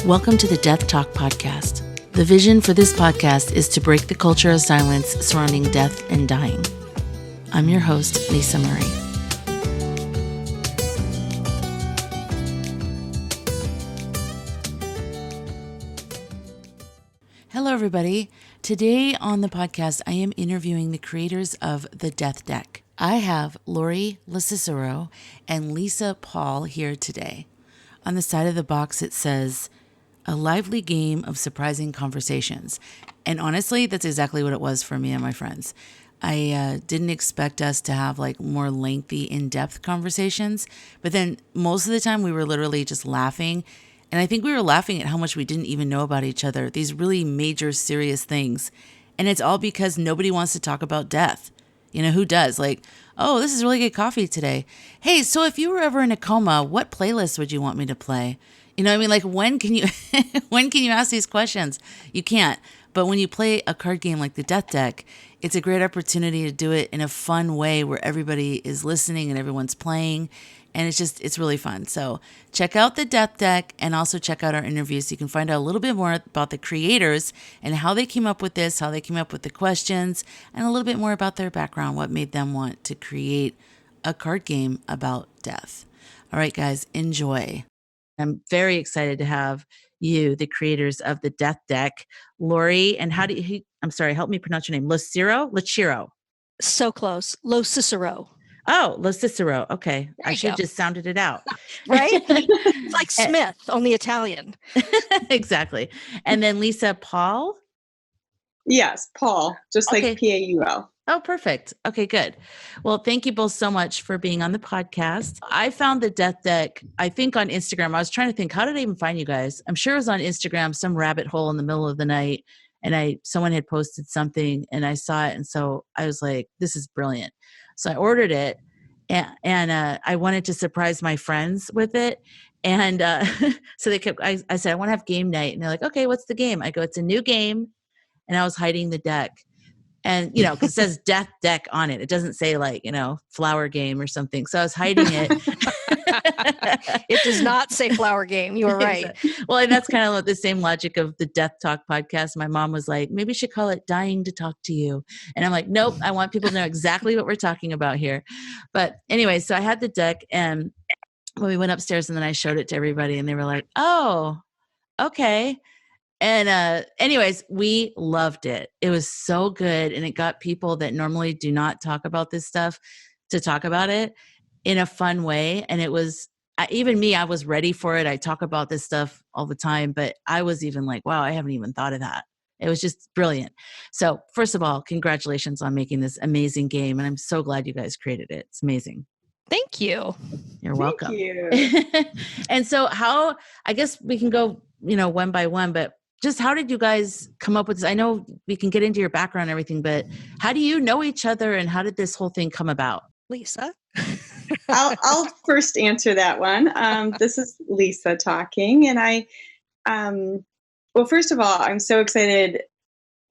Welcome to the Death Talk podcast. The vision for this podcast is to break the culture of silence surrounding death and dying. I'm your host, Lisa Murray. Hello, everybody. Today on the podcast, I am interviewing the creators of the Death Deck. I have LoCicero and Lisa Pahl here today. On the side of the box, it says, "A lively game of surprising conversations." And honestly, that's exactly what it was for me and my friends. I didn't expect us to have like more lengthy, in-depth conversations, but then most of the time we were literally just laughing. And I think we were laughing at how much we didn't even know about each other, these really major, serious things. And it's all because nobody wants to talk about death. You know, who does? Like, oh, this is really good coffee today. Hey, so if you were ever in a coma, what playlist would you want me to play? You know what I mean? Like, when can you when can you ask these questions? You can't. But when you play a card game like the Death Deck, it's a great opportunity to do it in a fun way where everybody is listening and everyone's playing. And it's really fun. So check out the Death Deck and also check out our interviews so you can find out a little bit more about the creators and how they came up with this, how they came up with the questions, and a little bit more about their background, what made them want to create a card game about death. All right, guys, enjoy. I'm very excited to have you, the creators of the Death Deck, Lori, and I'm sorry, help me pronounce your name. LoCicero. So close. LoCicero. Oh, LoCicero. Okay. I should have just sounded it out. Right? It's like Smith, only Italian. Exactly. And then Lisa Pahl? Yes, Paul, just Okay. like Paul. Oh, perfect. Okay, good. Well, thank you both so much for being on the podcast. I found the Death Deck, I think on Instagram. I was trying to think, how did I even find you guys? I'm sure it was on Instagram, some rabbit hole in the middle of the night. And someone had posted something and I saw it. And so I was like, this is brilliant. So I ordered it and I wanted to surprise my friends with it. And so I said, I want to have game night. And they're like, okay, what's the game? I go, it's a new game. And I was hiding the deck. And, you know, because it says Death Deck on it. It doesn't say like, you know, flower game or something. So I was hiding it. It does not say flower game. You are right. Well, and that's kind of the same logic of the Death Talk podcast. My mom was like, maybe you should call it Dying to Talk to You. And I'm like, nope, I want people to know exactly what we're talking about here. But anyway, so I had the deck and when we went upstairs and then I showed it to everybody and they were like, oh, okay. And anyways, we loved it. It was so good. And it got people that normally do not talk about this stuff to talk about it in a fun way. And it was, even me, I was ready for it. I talk about this stuff all the time, but I was even like, wow, I haven't even thought of that. It was just brilliant. So first of all, congratulations on making this amazing game. And I'm so glad you guys created it. It's amazing. Thank you. You're welcome. Thank you. And so I guess we can go, you know, one by one, but just how did you guys come up with this? I know we can get into your background and everything, but how do you know each other and how did this whole thing come about? Lisa? I'll first answer that one. This is Lisa talking. And well, first of all, I'm so excited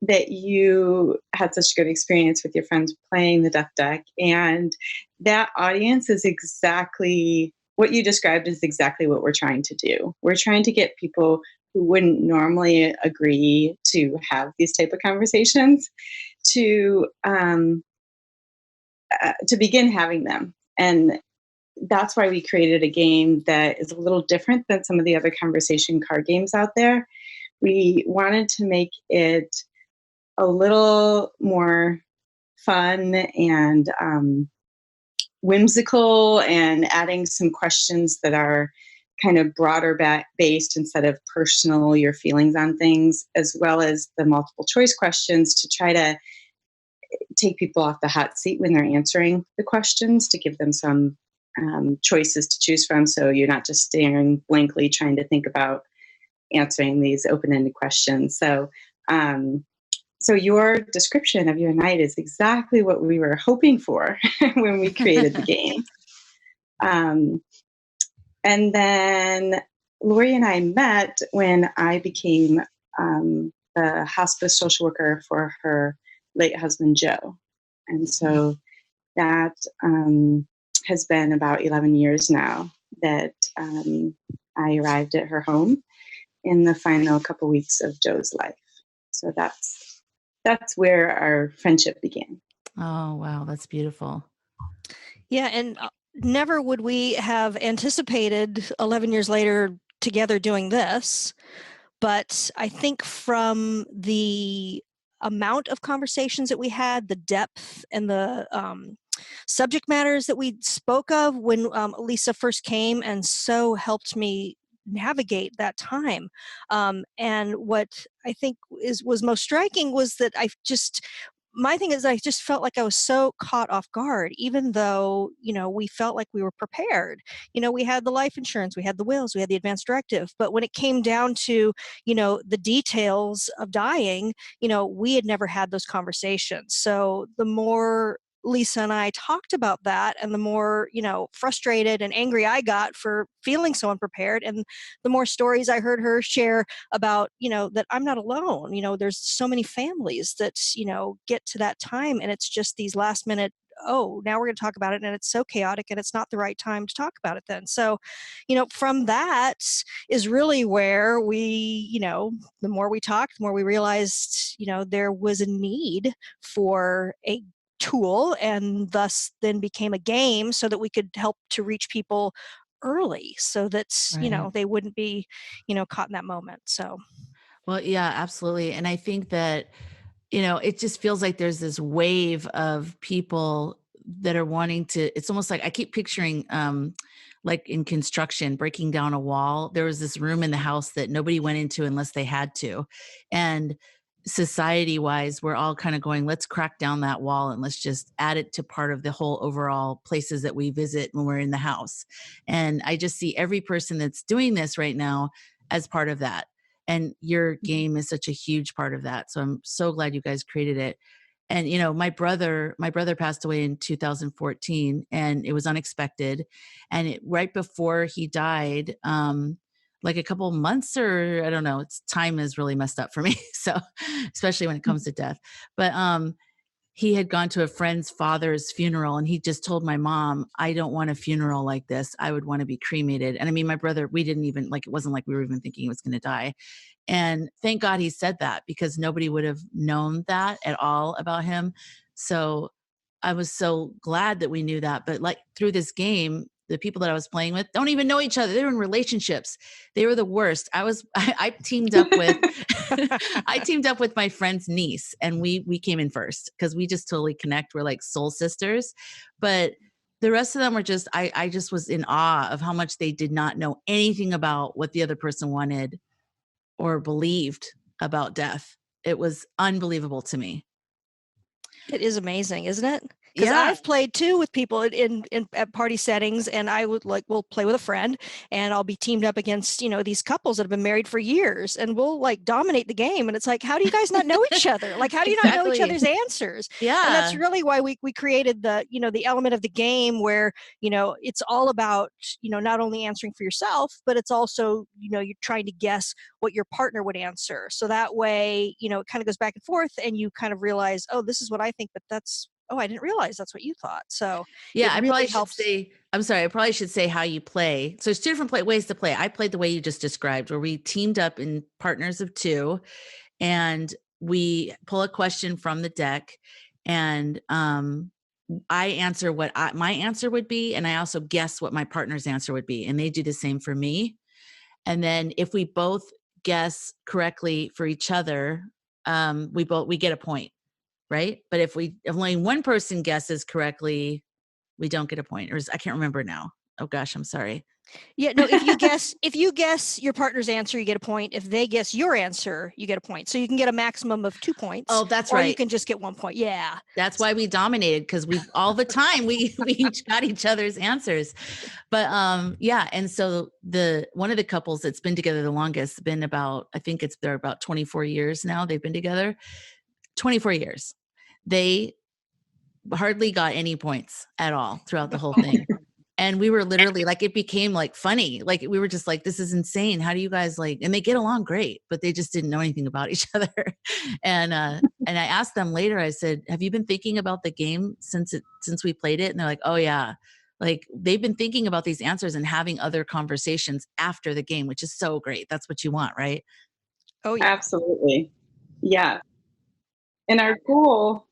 that you had such a good experience with your friends playing the Death Deck. And that audience is exactly what you described is exactly what we're trying to do. We're trying to get people who wouldn't normally agree to have these type of conversations to begin having them. And that's why we created a game that is a little different than some of the other conversation card games out there. We wanted to make it a little more fun and whimsical and adding some questions that are kind of broader based instead of personal, your feelings on things, as well as the multiple choice questions to try to take people off the hot seat when they're answering the questions, to give them some choices to choose from. So you're not just staring blankly trying to think about answering these open-ended questions. So your description of your night is exactly what we were hoping for when we created the game. And then Lori and I met when I became the hospice social worker for her late husband, Joe. And so that has been about 11 years now that I arrived at her home. in the final couple weeks of Joe's life. So that's where our friendship began. Oh, wow. That's beautiful. Yeah. And never would we have anticipated 11 years later together doing this. But I think from the amount of conversations that we had, the depth and the subject matters that we spoke of when Lisa first came and so helped me navigate that time. And what I think was most striking was that my thing is I just felt like I was so caught off guard, even though, we felt like we were prepared. We had the life insurance, we had the wills, we had the advance directive. But when it came down to, the details of dying, we had never had those conversations. So the more Lisa and I talked about that, and the more, frustrated and angry I got for feeling so unprepared, and the more stories I heard her share about, that I'm not alone. There's so many families that, get to that time and it's just these last minute, oh, now we're going to talk about it, and it's so chaotic and it's not the right time to talk about it then. So, from that is really where we, the more we talked, the more we realized, there was a need for a tool, and thus then became a game so that we could help to reach people early so that, Right. they wouldn't be, caught in that moment. So Well, yeah, absolutely. And I think that, it just feels like there's this wave of people that are wanting to, it's almost like I keep picturing, like in construction, breaking down a wall. There was this room in the house that nobody went into unless they had to. And society wise, we're all kind of going, let's crack down that wall and let's just add it to part of the whole overall places that we visit when we're in the house. And I just see every person that's doing this right now as part of that. And your game is such a huge part of that. So I'm so glad you guys created it. And my brother passed away in 2014, and it was unexpected. And right before he died, like a couple months, or I don't know, time is really messed up for me. So especially when it comes to death. But he had gone to a friend's father's funeral, and he just told my mom, I don't want a funeral like this. I would want to be cremated. And I mean, my brother, we didn't even it wasn't like we were even thinking he was going to die. And thank God he said that, because nobody would have known that at all about him. So I was so glad that we knew that. But like through this game, the people that I was playing with don't even know each other. They were in relationships. They were the worst. I teamed up with, I teamed up with my friend's niece, and we came in first because we just totally connect. We're like soul sisters. But the rest of them were just, I just was in awe of how much they did not know anything about what the other person wanted or believed about death. It was unbelievable to me. it is amazing, isn't it? Because Yeah. I've played too with people in at party settings, and I would we'll play with a friend, and I'll be teamed up against these couples that have been married for years, and we'll dominate the game, and it's like, how do you guys not know each other? Like, how do you not know each Exactly. other's answers? Yeah. And that's really why we created the the element of the game where it's all about not only answering for yourself, but it's also you're trying to guess what your partner would answer. So that way it kind of goes back and forth, and you kind of realize, oh, this is what I think, but that's, oh, I didn't realize that's what you thought. So Yeah, it I really probably should helps. say, I'm sorry, I probably should say how you play. So there's two different ways to play. I played the way you just described, where we teamed up in partners of two, and we pull a question from the deck, and I answer what my answer would be, and I also guess what my partner's answer would be, and they do the same for me. And then if we both guess correctly for each other, we get a point, right? But if only one person guesses correctly, we don't get a point. Or I can't remember now. Oh gosh, I'm sorry. Yeah, no, if you guess your partner's answer, you get a point. If they guess your answer, you get a point. So you can get a maximum of 2 points. Oh, that's or right. you can just get 1 point. Yeah. That's why we dominated, because we all the time we each got each other's answers. But yeah, and so one of the couples that's been together the longest, been about, I think they're about 24 years now. They've been together 24 years. They hardly got any points at all throughout the whole thing. And we were literally it became funny. We were just like, this is insane. How do you guys and they get along great, but they just didn't know anything about each other. And I asked them later, I said, have you been thinking about the game since we played it? And they're like, oh yeah, Like they've been thinking about these answers and having other conversations after the game, which is so great. That's what you want, right? Oh, yeah. Absolutely. Yeah. And our goal,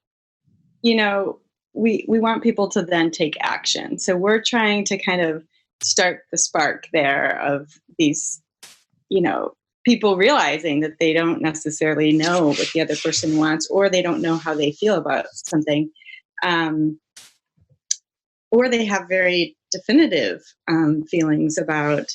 you know, we want people to then take action. So we're trying to kind of start the spark there of these, you know, people realizing that they don't necessarily know what the other person wants, or they don't know how they feel about something. Um, or they have very definitive feelings about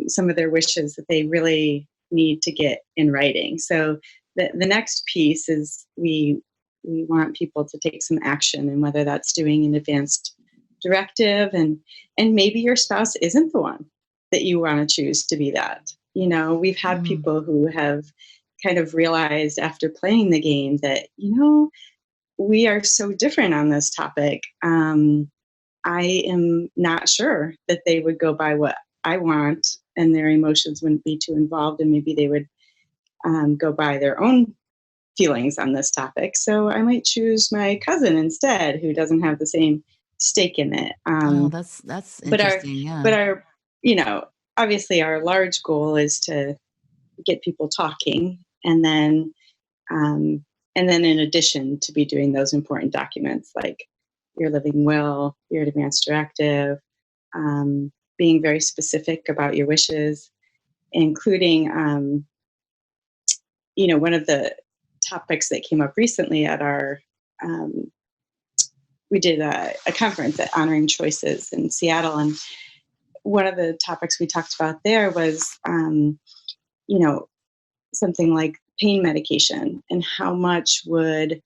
some of their wishes that they really need to get in writing. So the next piece is we want people to take some action, and whether that's doing an advanced directive, and maybe your spouse isn't the one that you want to choose to be that. You know, we've had people who have kind of realized after playing the game that, you know, we are so different on this topic. I am not sure that they would go by what I want, and their emotions wouldn't be too involved, and maybe they would go by their own feelings on this topic. So I might choose my cousin instead, who doesn't have the same stake in it. Oh, that's But interesting. Yeah. our, you know, obviously our large goal is to get people talking, um, and then in addition to be doing those important documents like your living will, your advance directive, being very specific about your wishes, including, you know, one of the topics that came up recently at our, we did a conference at Honoring Choices in Seattle, and one of the topics we talked about there was, you know, something like pain medication, and how much would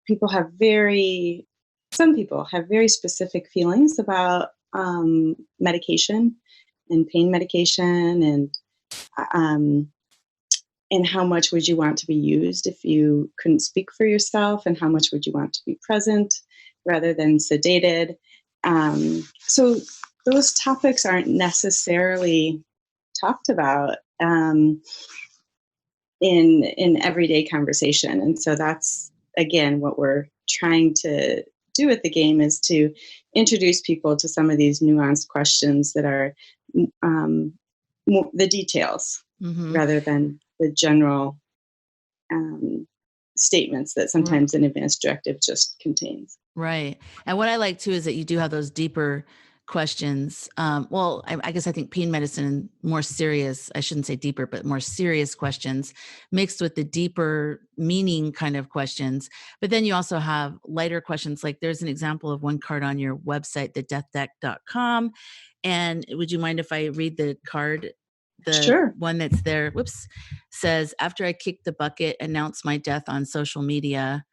people have very, some people have very specific feelings about medication and pain medication, um, and how much would you want to be used if you couldn't speak for yourself, and how much would you want to be present rather than sedated. So those topics aren't necessarily talked about in everyday conversation, and so that's again what we're trying to do with the game, is to introduce people to some of these nuanced questions that are more the details rather than the general statements that sometimes an advanced directive just contains. Right. And what I like too is that you do have those deeper questions. Well, I guess I think pain medicine, more serious, I shouldn't say deeper, but more serious questions mixed with the deeper meaning kind of questions. But then you also have lighter questions. Like there's an example of one card on your website, thedeathdeck.com. And would you mind if I read the card? The Sure. one that's there, whoops, says, after I kicked the bucket, announced my death on social media.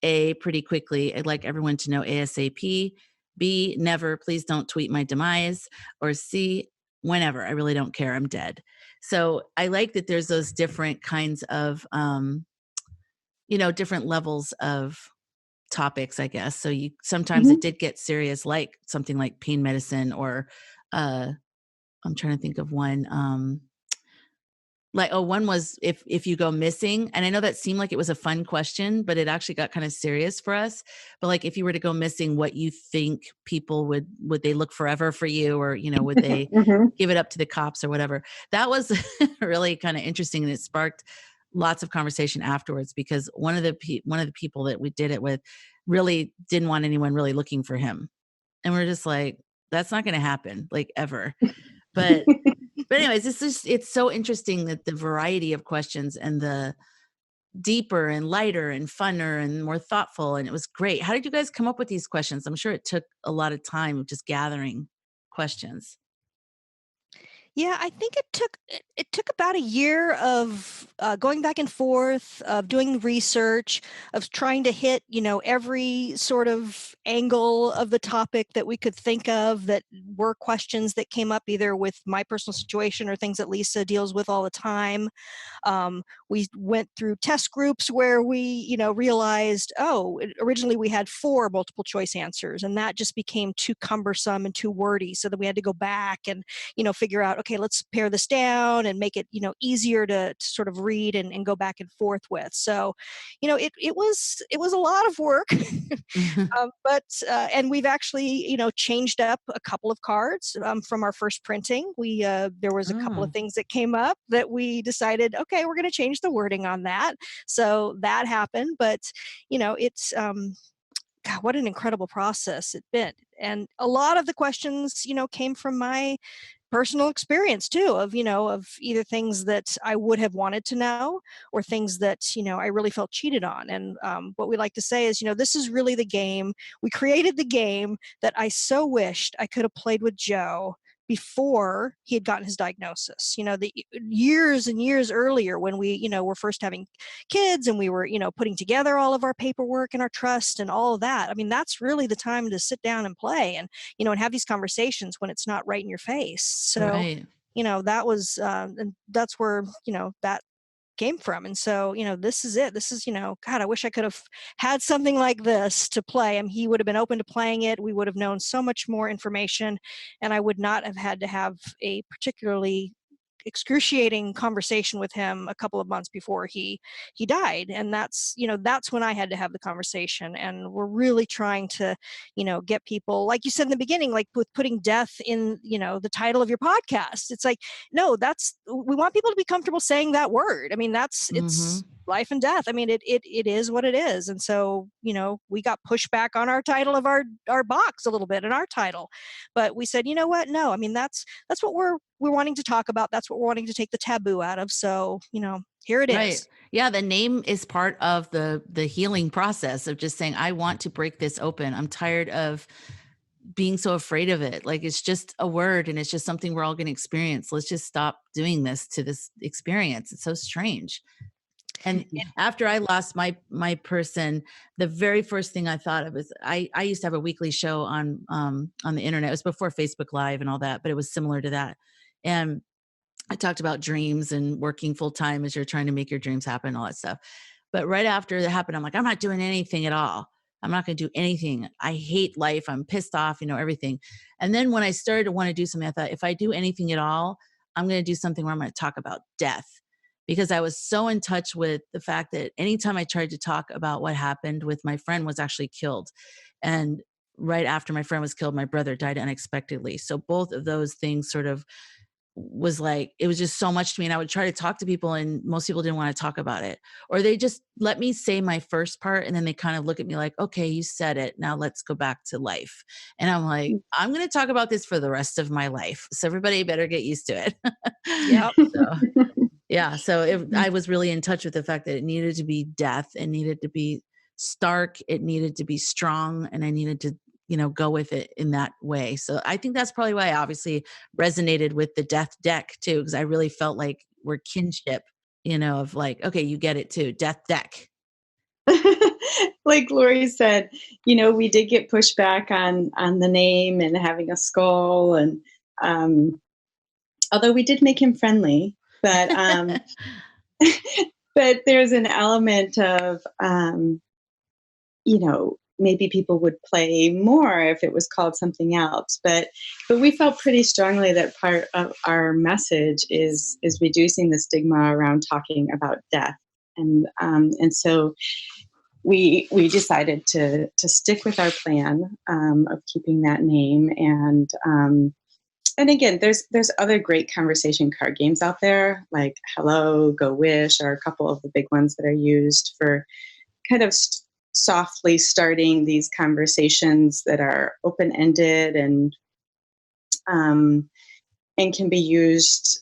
A, pretty quickly, I'd like everyone to know ASAP. B, never, please don't tweet my demise. Or C, whenever, I really don't care, I'm dead. So I like that there's those different kinds of, you know, different levels of topics, I guess. So you sometimes it did get serious, like something like pain medicine, or I'm trying to think of one. Like, oh, one was if you go missing, and I know that seemed like it was a fun question, but it actually got kind of serious for us. But like, if you were to go missing, what you think people would they look forever for you, or you know, would they give it up to the cops or whatever? That was really kind of interesting, and it sparked lots of conversation afterwards, because one of the people that we did it with really didn't want anyone really looking for him, and we're just like, that's not going to happen, like ever. But anyways, it's so interesting that the variety of questions and the deeper and lighter and funner and more thoughtful. And it was great. How did you guys come up with these questions? I'm sure it took a lot of time just gathering questions. Yeah, I think it took about a year of going back and forth, of doing research, of trying to hit, you know, every sort of angle of the topic that we could think of that were questions that came up either with my personal situation or things that Lisa deals with all the time. We went through test groups where we, you know, realized, originally we had 4 multiple choice answers, and that just became too cumbersome and too wordy. So that we had to go back and, you know, figure out, okay, let's pare this down and make it, easier to sort of read and go back and forth with. So, it was a lot of work. And we've actually, changed up a couple of cards from our first printing. There was a couple of Oh, things that came up that we decided, okay, we're going to change the wording on that. So that happened, but it's God, what an incredible process it's been. And a lot of the questions, came from my personal experience too, of either things that I would have wanted to know or things that, I really felt cheated on. And what we like to say is, this is really the game. We created the game that I so wished I could have played with Joe before he had gotten his diagnosis. The years and years earlier when we, were first having kids and we were, putting together all of our paperwork and our trust and all of that. I mean, that's really the time to sit down and play and, and have these conversations when it's not right in your face. So, right. that was, and that's where, that came from. And so, this is it. This is, God, I wish I could have had something like this to play. I mean, he would have been open to playing it. We would have known so much more information, and I would not have had to have a particularly excruciating conversation with him a couple of months before he died. And that's when I had to have the conversation. And we're really trying to get people, like you said in the beginning, like with putting death in the title of your podcast. It's like, no, we want people to be comfortable saying that word. I mean, Mm-hmm. it's life and death. I mean, it is what it is. And so we got pushback on our title of our box a little bit, in our title, but we said, you know what, no, I mean, that's what we're wanting to talk about. That's what we're wanting to take the taboo out of. So, here it Right. is. Yeah, the name is part of the healing process of just saying, I want to break this open. I'm tired of being so afraid of it. Like, it's just a word and it's just something we're all going to experience. Let's just stop doing this to this experience. It's so strange. And after I lost my person, the very first thing I thought of is I used to have a weekly show on the internet. It was before Facebook Live and all that, but it was similar to that. And I talked about dreams and working full time as you're trying to make your dreams happen, all that stuff. But right after that happened, I'm like, I'm not doing anything at all. I'm not going to do anything. I hate life. I'm pissed off, everything. And then when I started to want to do something, I thought, if I do anything at all, I'm going to do something where I'm going to talk about death, because I was so in touch with the fact that anytime I tried to talk about what happened with my friend was actually killed. And right after my friend was killed, my brother died unexpectedly. So both of those things sort of was like, it was just so much to me. And I would try to talk to people and most people didn't want to talk about it, or they just let me say my first part. And then they kind of look at me like, okay, you said it. Now let's go back to life. And I'm like, I'm going to talk about this for the rest of my life. So everybody better get used to it. Yep. So, yeah. So I was really in touch with the fact that it needed to be death. It needed to be stark. It needed to be strong. And I needed to, go with it in that way. So I think that's probably why I obviously resonated with the death deck too, because I really felt like we're kinship, of like, okay, you get it too. Death deck. Like Lori said, we did get pushback on the name and having a skull, and although we did make him friendly, but but there's an element of maybe people would play more if it was called something else. But we felt pretty strongly that part of our message is reducing the stigma around talking about death, and so we decided to stick with our plan of keeping that name. And again, there's other great conversation card games out there, like Hello, Go Wish, are a couple of the big ones that are used for kind of softly starting these conversations that are open-ended um, and can be used,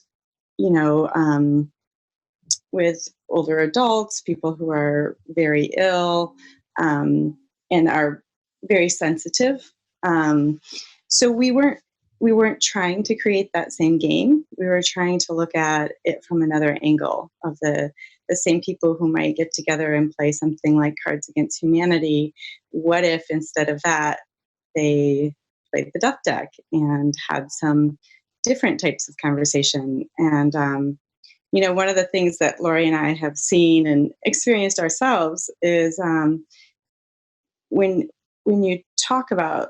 with older adults, people who are very ill, and are very sensitive. So we weren't trying to create that same game. We were trying to look at it from another angle, of the same people who might get together and play something like Cards Against Humanity. What if instead of that, they played the Death Deck and had some different types of conversation? And one of the things that Lori and I have seen and experienced ourselves is when you talk about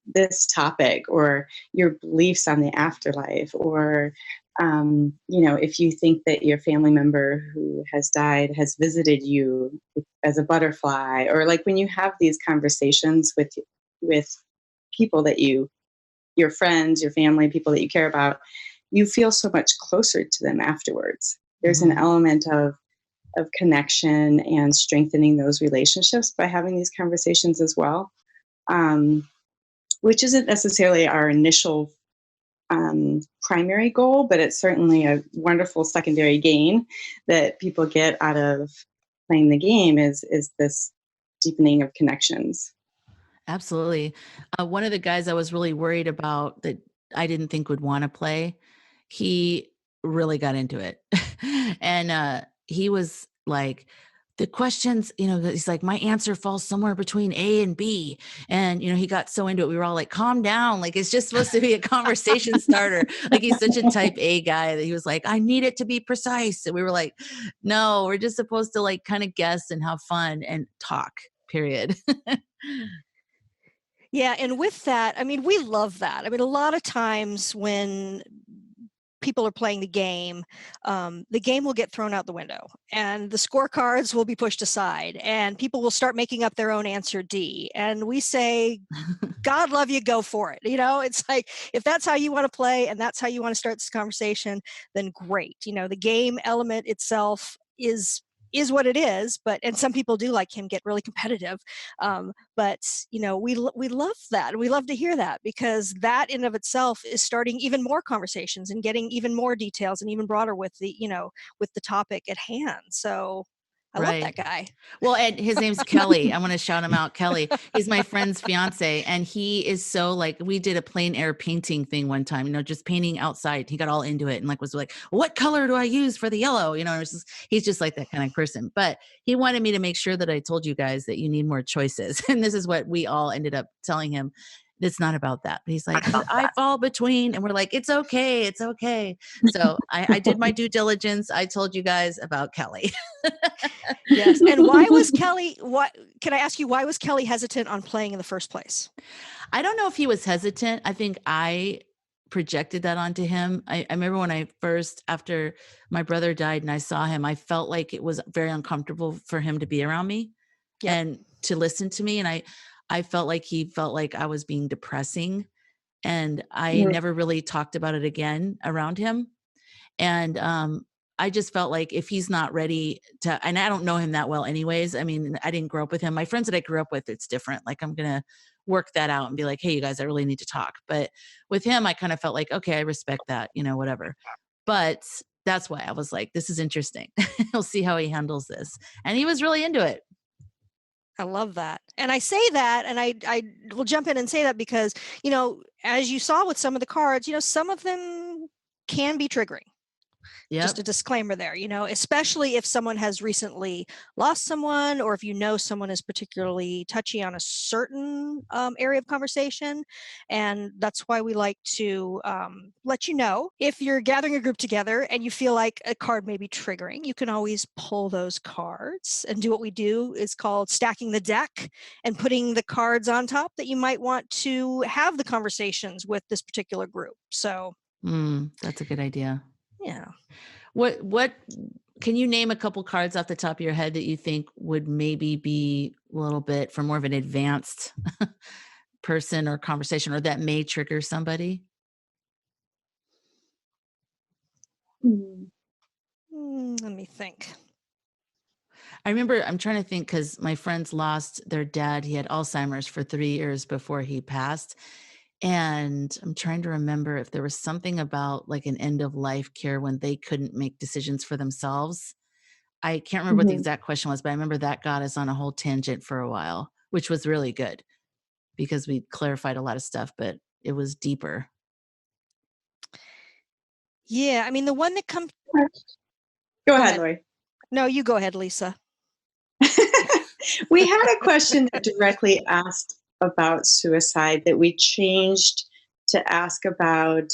this topic, or your beliefs on the afterlife, or if you think that your family member who has died has visited you as a butterfly, or like when you have these conversations with people that your friends, your family, people that you care about, you feel so much closer to them afterwards. There's an element of connection and strengthening those relationships by having these conversations as well, which isn't necessarily our initial primary goal, but it's certainly a wonderful secondary gain that people get out of playing the game is this deepening of connections. Absolutely. One of the guys I was really worried about that I didn't think would want to play, he really got into it. And he was like, the questions, he's like, my answer falls somewhere between A and B. And, he got so into it. We were all like, calm down. Like, it's just supposed to be a conversation starter. Like, he's such a type A guy that he was like, I need it to be precise. And we were like, no, we're just supposed to like kind of guess and have fun and talk, period. Yeah, and with that, I mean, we love that. I mean, a lot of times when people are playing the game will get thrown out the window, and the scorecards will be pushed aside, and people will start making up their own answer D. And we say, God love you, go for it. It's like, if that's how you want to play and that's how you want to start this conversation, then great. The game element itself is what it is, and some people do, like him, get really competitive, but we love that. We love to hear that, because that in of itself is starting even more conversations and getting even more details and even broader with the topic at hand. So I love that guy. Well, and his name's Kelly. I want to shout him out. Kelly. He's my friend's fiance. And he is so like, we did a plein air painting thing one time, just painting outside. He got all into it and was like, what color do I use for the yellow? He's just like that kind of person. But he wanted me to make sure that I told you guys that you need more choices. And this is what we all ended up telling him. It's not about that. But he's like, but I fall between. And we're like, it's okay. It's okay. So I did my due diligence. I told you guys about Kelly. Yes. And why was Kelly, can I ask you, why was Kelly hesitant on playing in the first place? I don't know if he was hesitant. I think I projected that onto him. I remember when after my brother died and I saw him, I felt like it was very uncomfortable for him to be around me and to listen to me. And I felt like he felt like I was being depressing, and I never really talked about it again around him. And I just felt like if he's not ready to, and I don't know him that well anyways. I mean, I didn't grow up with him. My friends that I grew up with, it's different. Like, I'm going to work that out and be like, hey, you guys, I really need to talk. But with him, I kind of felt like, okay, I respect that, whatever. But that's why I was like, this is interesting. We'll see how he handles this. And he was really into it. I love that. And I say that, and I will jump in and say that because, as you saw with some of the cards, some of them can be triggering. Just a disclaimer there, especially if someone has recently lost someone, or if someone is particularly touchy on a certain area of conversation. And that's why we like to let you know, if you're gathering a group together and you feel like a card may be triggering, you can always pull those cards and do what we do is called stacking the deck and putting the cards on top that you might want to have the conversations with this particular group. So that's a good idea. Yeah. What can you name a couple cards off the top of your head that you think would maybe be a little bit for more of an advanced person or conversation, or that may trigger somebody? Let me think. I remember, I'm trying to think, because my friends lost their dad. He had Alzheimer's for 3 years before he passed. And I'm trying to remember if there was something about like an end of life care when they couldn't make decisions for themselves. I can't remember what the exact question was, but I remember that got us on a whole tangent for a while, which was really good because we clarified a lot of stuff, but it was deeper. Yeah, I mean, the one that comes. Go ahead, Lori. No, you go ahead, Lisa. We had a question that directly asked about suicide that we changed to ask about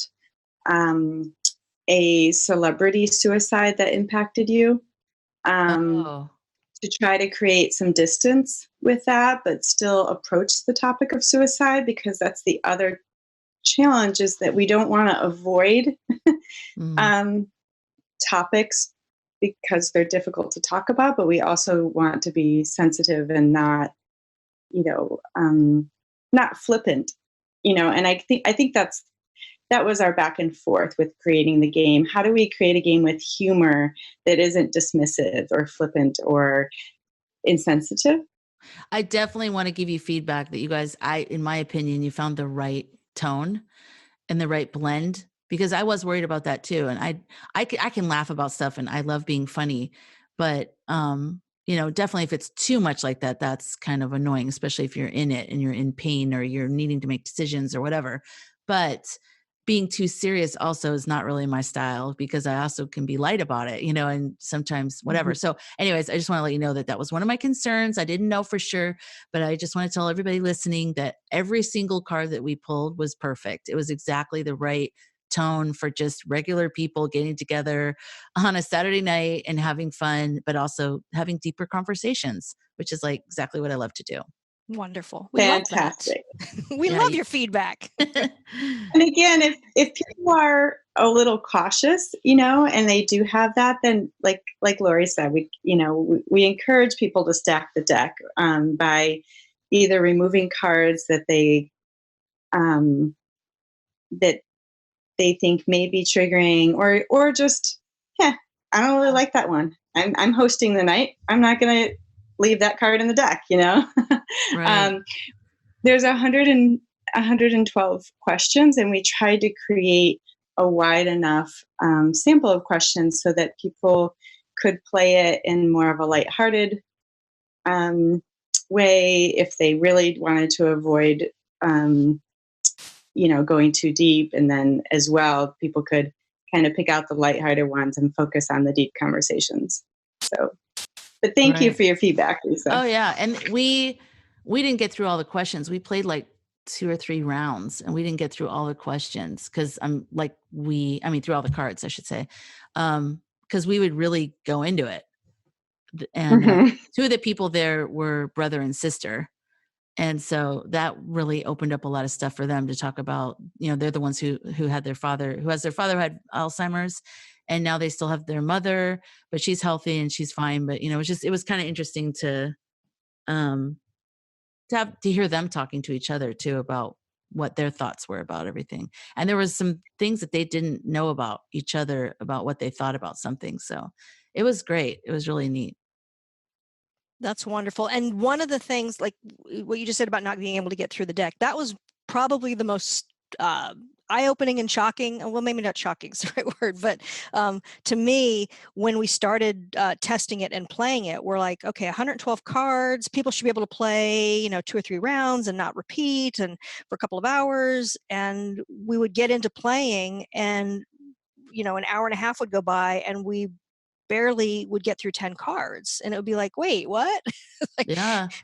a celebrity suicide that impacted you. to try to create some distance with that, but still approach the topic of suicide, because that's the other challenge, is that we don't want to avoid topics because they're difficult to talk about, but we also want to be sensitive and not, not flippant, and I think that was our back and forth with creating the game. How do we create a game with humor that isn't dismissive or flippant or insensitive? I definitely want to give you feedback that you guys, in my opinion, you found the right tone and the right blend, because I was worried about that too. And I can laugh about stuff and I love being funny, but definitely if it's too much like that, that's kind of annoying, especially if you're in it and you're in pain or you're needing to make decisions or whatever. But being too serious also is not really my style, because I also can be light about it, and sometimes whatever. So anyways, I just want to let you know that that was one of my concerns. I didn't know for sure, but I just want to tell everybody listening that every single card that we pulled was perfect. It was exactly the right tone for just regular people getting together on a Saturday night and having fun, but also having deeper conversations, which is like exactly what I love to do. Wonderful. We Fantastic. love that. We love your feedback. And again, if people are a little cautious, and they do have that, then like Lori said, we encourage people to stack the deck by either removing cards that they think may be triggering, or just, I don't really like that one. I'm hosting the night. I'm not going to leave that card in the deck, Right. There's 112 questions, and we tried to create a wide enough sample of questions so that people could play it in more of a lighthearted way if they really wanted to avoid going too deep. And then as well, people could kind of pick out the lighthearted ones and focus on the deep conversations. So, but thank you for your feedback, Lisa. Oh yeah. And we didn't get through all the questions. We played like 2 or 3 rounds and we didn't get through all the questions because through all the cards, I should say. Because we would really go into it. And 2 of the people there were brother and sister. And so that really opened up a lot of stuff for them to talk about. They're the ones who had their father who had Alzheimer's, and now they still have their mother, but she's healthy and she's fine. But it was kind of interesting to hear them talking to each other too about what their thoughts were about everything. And there was some things that they didn't know about each other, about what they thought about something. So it was great. It was really neat. That's wonderful. And one of the things, like what you just said about not being able to get through the deck, that was probably the most eye-opening and shocking. Well, maybe not shocking is the right word, but to me, when we started testing it and playing it, we're like, okay, 112 cards, people should be able to play, 2 or 3 rounds and not repeat, and for a couple of hours. And we would get into playing, and an hour and a half would go by, and we barely would get through 10 cards, and it would be like, wait, what?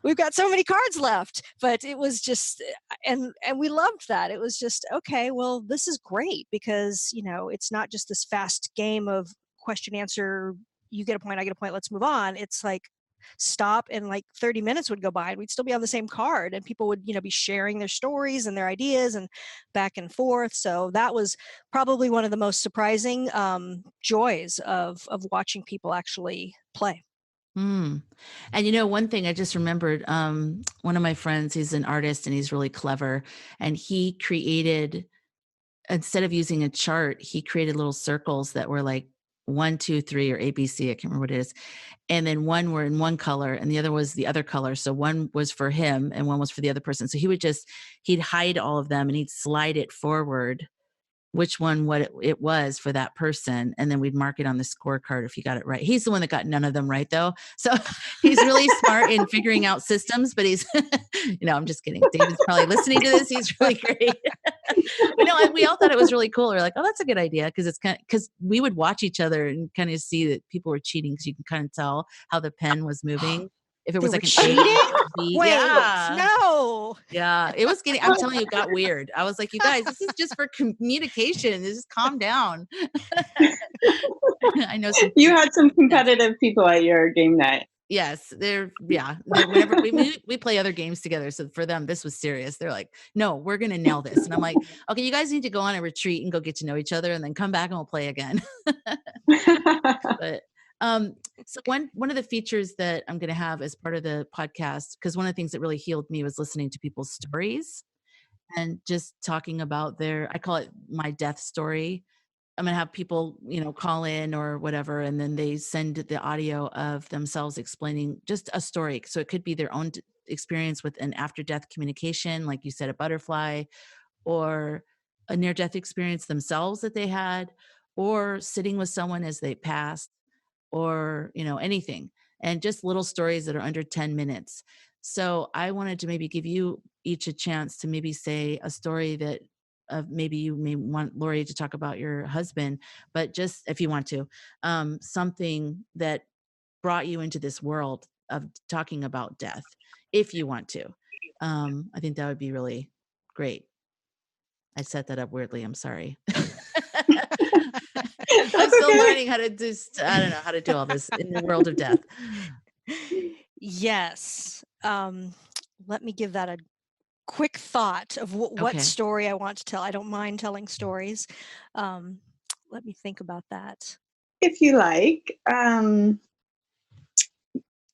We've got so many cards left. But it was just, and we loved that. It was just, okay, well, this is great, because it's not just this fast game of question answer, you get a point, I get a point, let's move on. It's like, stop, and like 30 minutes would go by and we'd still be on the same card, and people would be sharing their stories and their ideas and back and forth. So that was probably one of the most surprising joys of watching people actually play. And one thing I just remembered, one of my friends, he's an artist and he's really clever, and he created, instead of using a chart, he created little circles that were like 1, 2, 3 or ABC. I can't remember what it is. And then one were in one color and the other was the other color. So one was for him and one was for the other person. So he'd hide all of them and he'd slide it forward, which one, what it was for that person. And then we'd mark it on the scorecard if he got it right. He's the one that got none of them right though. So he's really smart in figuring out systems, but he's, I'm just kidding. David's probably listening to this. He's really great. But no, we all thought it was really cool. We're like, oh, that's a good idea. Cause it's because we would watch each other and kind of see that people were cheating. Cause you can kind of tell how the pen was moving. If it was like an cheating? Wait, no. Yeah, it was getting, I'm telling you, it got weird. I was like, you guys, this is just for communication. Just calm down. I know you had some competitive people at your game night. Yes, they're whenever we play other games together. So for them, this was serious. They're like, no, we're going to nail this. And I'm like, okay, you guys need to go on a retreat and go get to know each other and then come back and we'll play again. But so one of the features that I'm going to have as part of the podcast, because one of the things that really healed me was listening to people's stories and just talking about I call it my death story. I'm going to have people, call in or whatever, and then they send the audio of themselves explaining just a story. So it could be their own experience with an after death communication, like you said, a butterfly, or a near death experience themselves that they had, or sitting with someone as they passed, or anything, and just little stories that are under 10 minutes. So I wanted to maybe give you each a chance to maybe say a story that maybe you may want Lori to talk about your husband, but just if you want to, something that brought you into this world of talking about death, if you want to. I think that would be really great. I set that up weirdly. I'm sorry. I'm still okay. learning how to I don't know how to do all this in the world of death. Yes. Let me give that a quick thought of what Okay. story I want to tell. I don't mind telling stories. Let me think about that. If you like,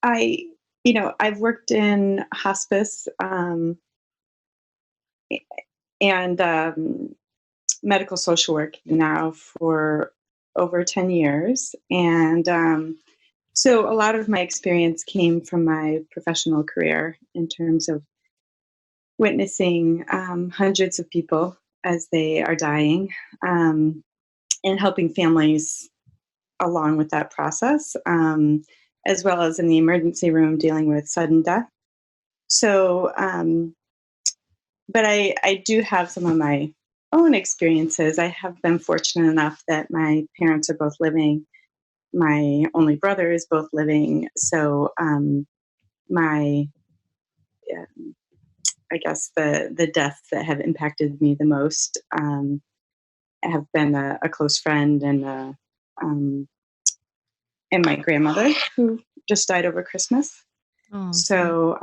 I've worked in hospice and medical social work now for over 10 years. And so a lot of my experience came from my professional career in terms of witnessing hundreds of people as they are dying, and helping families along with that process, as well as in the emergency room dealing with sudden death. So, but I do have some of my own experiences. I have been fortunate enough that my parents are both living. My only brother is both living. So, my I guess the deaths that have impacted me the most have been a close friend um, and my grandmother who just died over Christmas. Oh, I'm sorry. So,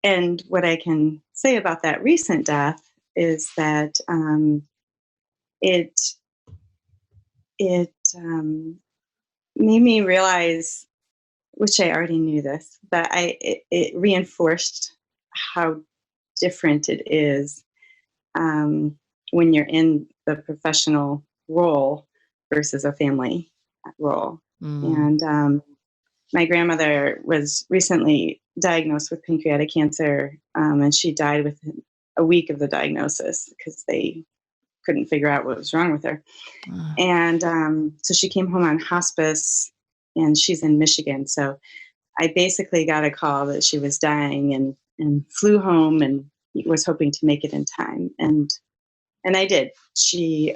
and what I can say about that recent death is that it made me realize, which I already knew this, that it reinforced how different it is when you're in the professional role versus a family role. Mm. And my grandmother was recently diagnosed with pancreatic cancer, and she died within a week of the diagnosis because they couldn't figure out what was wrong with her. And so she came home on hospice, and she's in Michigan. So I basically got a call that she was dying, and flew home and was hoping to make it in time. And I did. She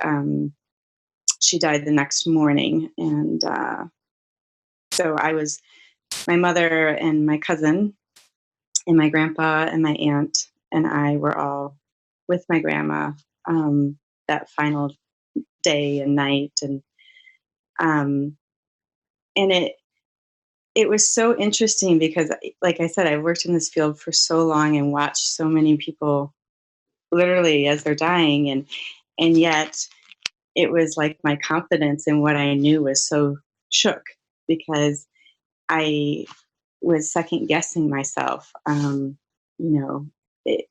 died the next morning, and so my mother and my cousin and my grandpa and my aunt and I were all with my grandma that final day and night, um, and it was so interesting because, like I said, I've worked in this field for so long and watched so many people literally as they're dying, and yet it was like my confidence in what I knew was so shook because I was second guessing myself. You know, it,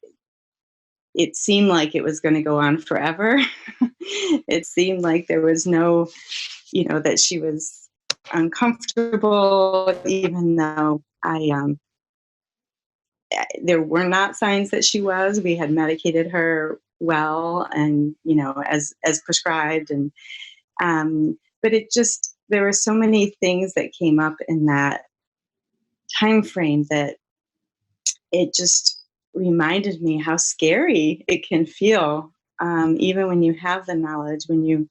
it seemed like it was going to go on forever. It seemed like there was no, that she was uncomfortable, even though there were not signs that she was. We had medicated her well, and as prescribed, and but there were so many things that came up in that time frame that it just reminded me how scary it can feel, even when you have the knowledge, when you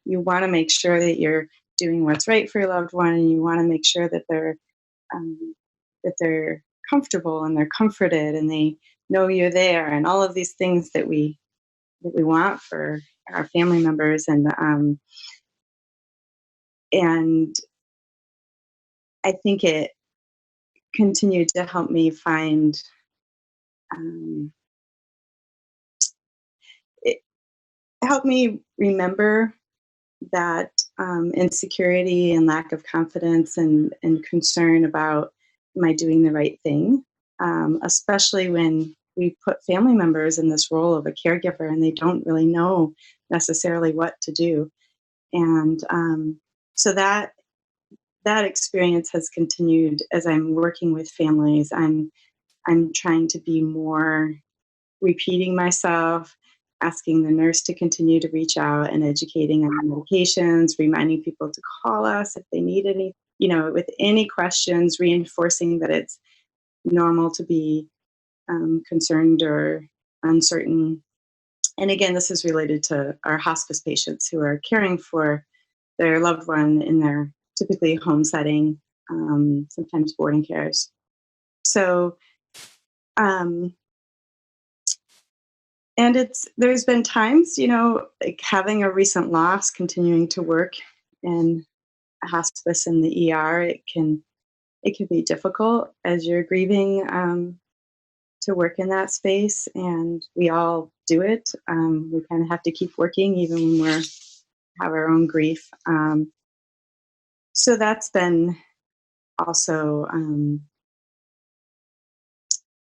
want to make sure that you're doing what's right for your loved one, and you want to make sure um, that they're comfortable and they're comforted and they know you're there, and all of these things that we want for our family members. And I think it continued to help me find, it helped me remember that insecurity and lack of confidence and concern about, am I doing the right thing? Especially when we put family members in this role of a caregiver and they don't really know necessarily what to do. And so that experience has continued as I'm working with families. I'm trying to be more repeating myself, asking the nurse to continue to reach out and educating on medications, reminding people to call us if they need any, with any questions, reinforcing that it's normal to be concerned or uncertain. And again, this is related to our hospice patients who are caring for their loved one in their typically home setting, sometimes boarding cares. So, and there's been times, like having a recent loss, continuing to work in a hospice in the ER, it can be difficult as you're grieving, to work in that space, and we all do it. We kind of have to keep working even when we have our own grief. So that's been also,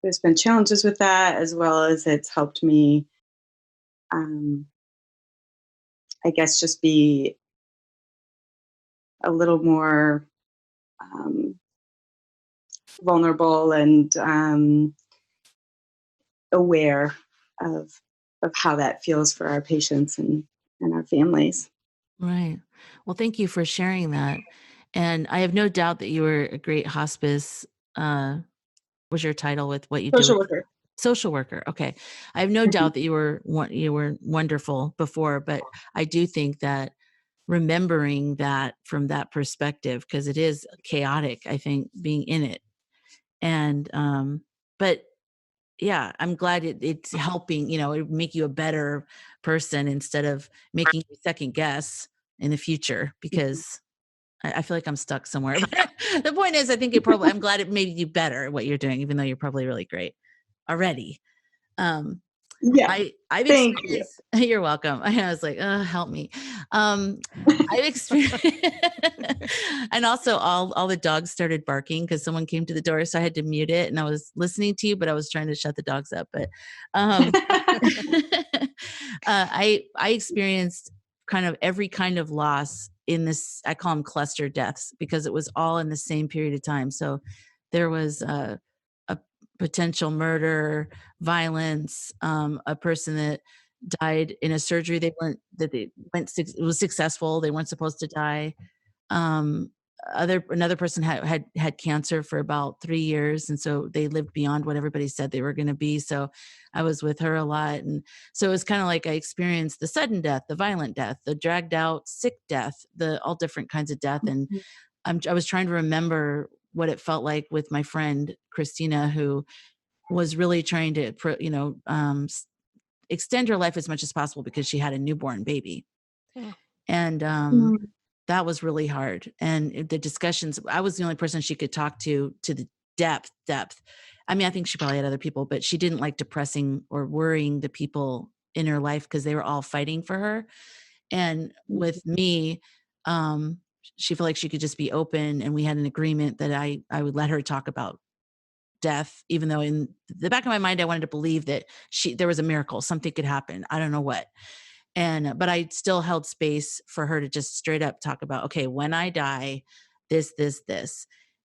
there's been challenges with that, as well as it's helped me, um, I guess, just be a little more um, vulnerable and aware of how that feels for our patients and our families. Right. Well, thank you for sharing that. And I have no doubt that you were a great hospice, uh, was your title with what you do Social with worker. social worker. Okay. I have no Mhm. doubt that you were wonderful before, but I do think that remembering that from that perspective, because it is chaotic, I think, being in it. And but yeah, I'm glad it's helping, it make you a better person instead of making you second guess in the future, because I feel like I'm stuck somewhere. But the point is, I think I'm glad it made you better at what you're doing, even though you're probably really great already. Um, Yeah, I've thank you. experienced, you're welcome. I was like, help me. I've experienced, and also all the dogs started barking because someone came to the door. So I had to mute it, and I was listening to you, but I was trying to shut the dogs up. But I experienced kind of every kind of loss in this, I call them cluster deaths, because it was all in the same period of time. So there was a potential murder, violence, a person that died in a surgery it was successful. They weren't supposed to die. Um, another person had cancer for about 3 years, and so they lived beyond what everybody said they were going to be. So I was with her a lot, and so it was kind of like I experienced the sudden death, the violent death, the dragged out sick death, the all different kinds of death. And I was trying to remember what it felt like with my friend Christina, who was really trying to extend her life as much as possible because she had a newborn baby. Yeah. And Mm. that was really hard. And the discussions, I was the only person she could talk to the depth. I mean, I think she probably had other people, but she didn't like depressing or worrying the people in her life because they were all fighting for her. And with me, she felt like she could just be open, and we had an agreement that I would let her talk about death, even though in the back of my mind I wanted to believe that there was a miracle, something could happen, I don't know what. And but I still held space for her to just straight up talk about, okay, when I die, this.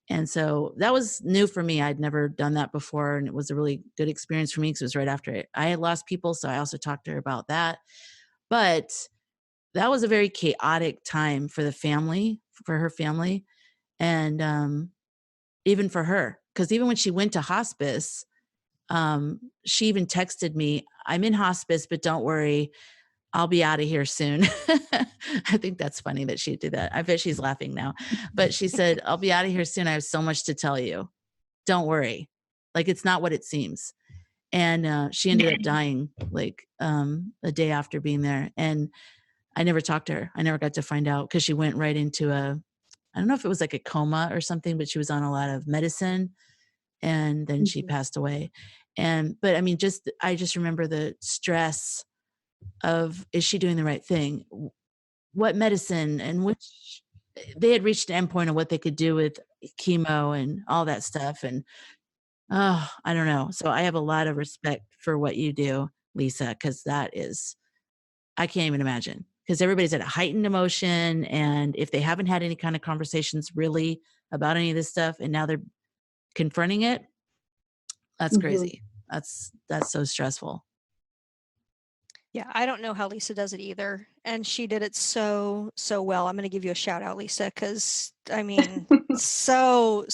And so that was new for me. I'd never done that before, and it was a really good experience for me because it was right after I had lost people. So I also talked to her about that. But that was a very chaotic time for the family, for her family, and even for her, because even when she went to hospice, she even texted me, "I'm in hospice, but don't worry, I'll be out of here soon." I think that's funny that she did that. I bet she's laughing now. But she said, "I'll be out of here soon. I have so much to tell you. Don't worry. Like, it's not what it seems." And she ended up dying like a day after being there. And I never talked to her. I never got to find out because she went right into I don't know if it was like a coma or something, but she was on a lot of medicine, and then she passed away. But I mean, I just remember the stress of, is she doing the right thing? What medicine and which, they had reached an endpoint of what they could do with chemo and all that stuff. And I don't know. So I have a lot of respect for what you do, Lisa, because I can't even imagine, because everybody's at a heightened emotion. And if they haven't had any kind of conversations really about any of this stuff, and now they're confronting it, that's crazy. That's so stressful. Yeah, I don't know how Lisa does it either. And she did it so well. I'm going to give you a shout out, Lisa, because I mean, so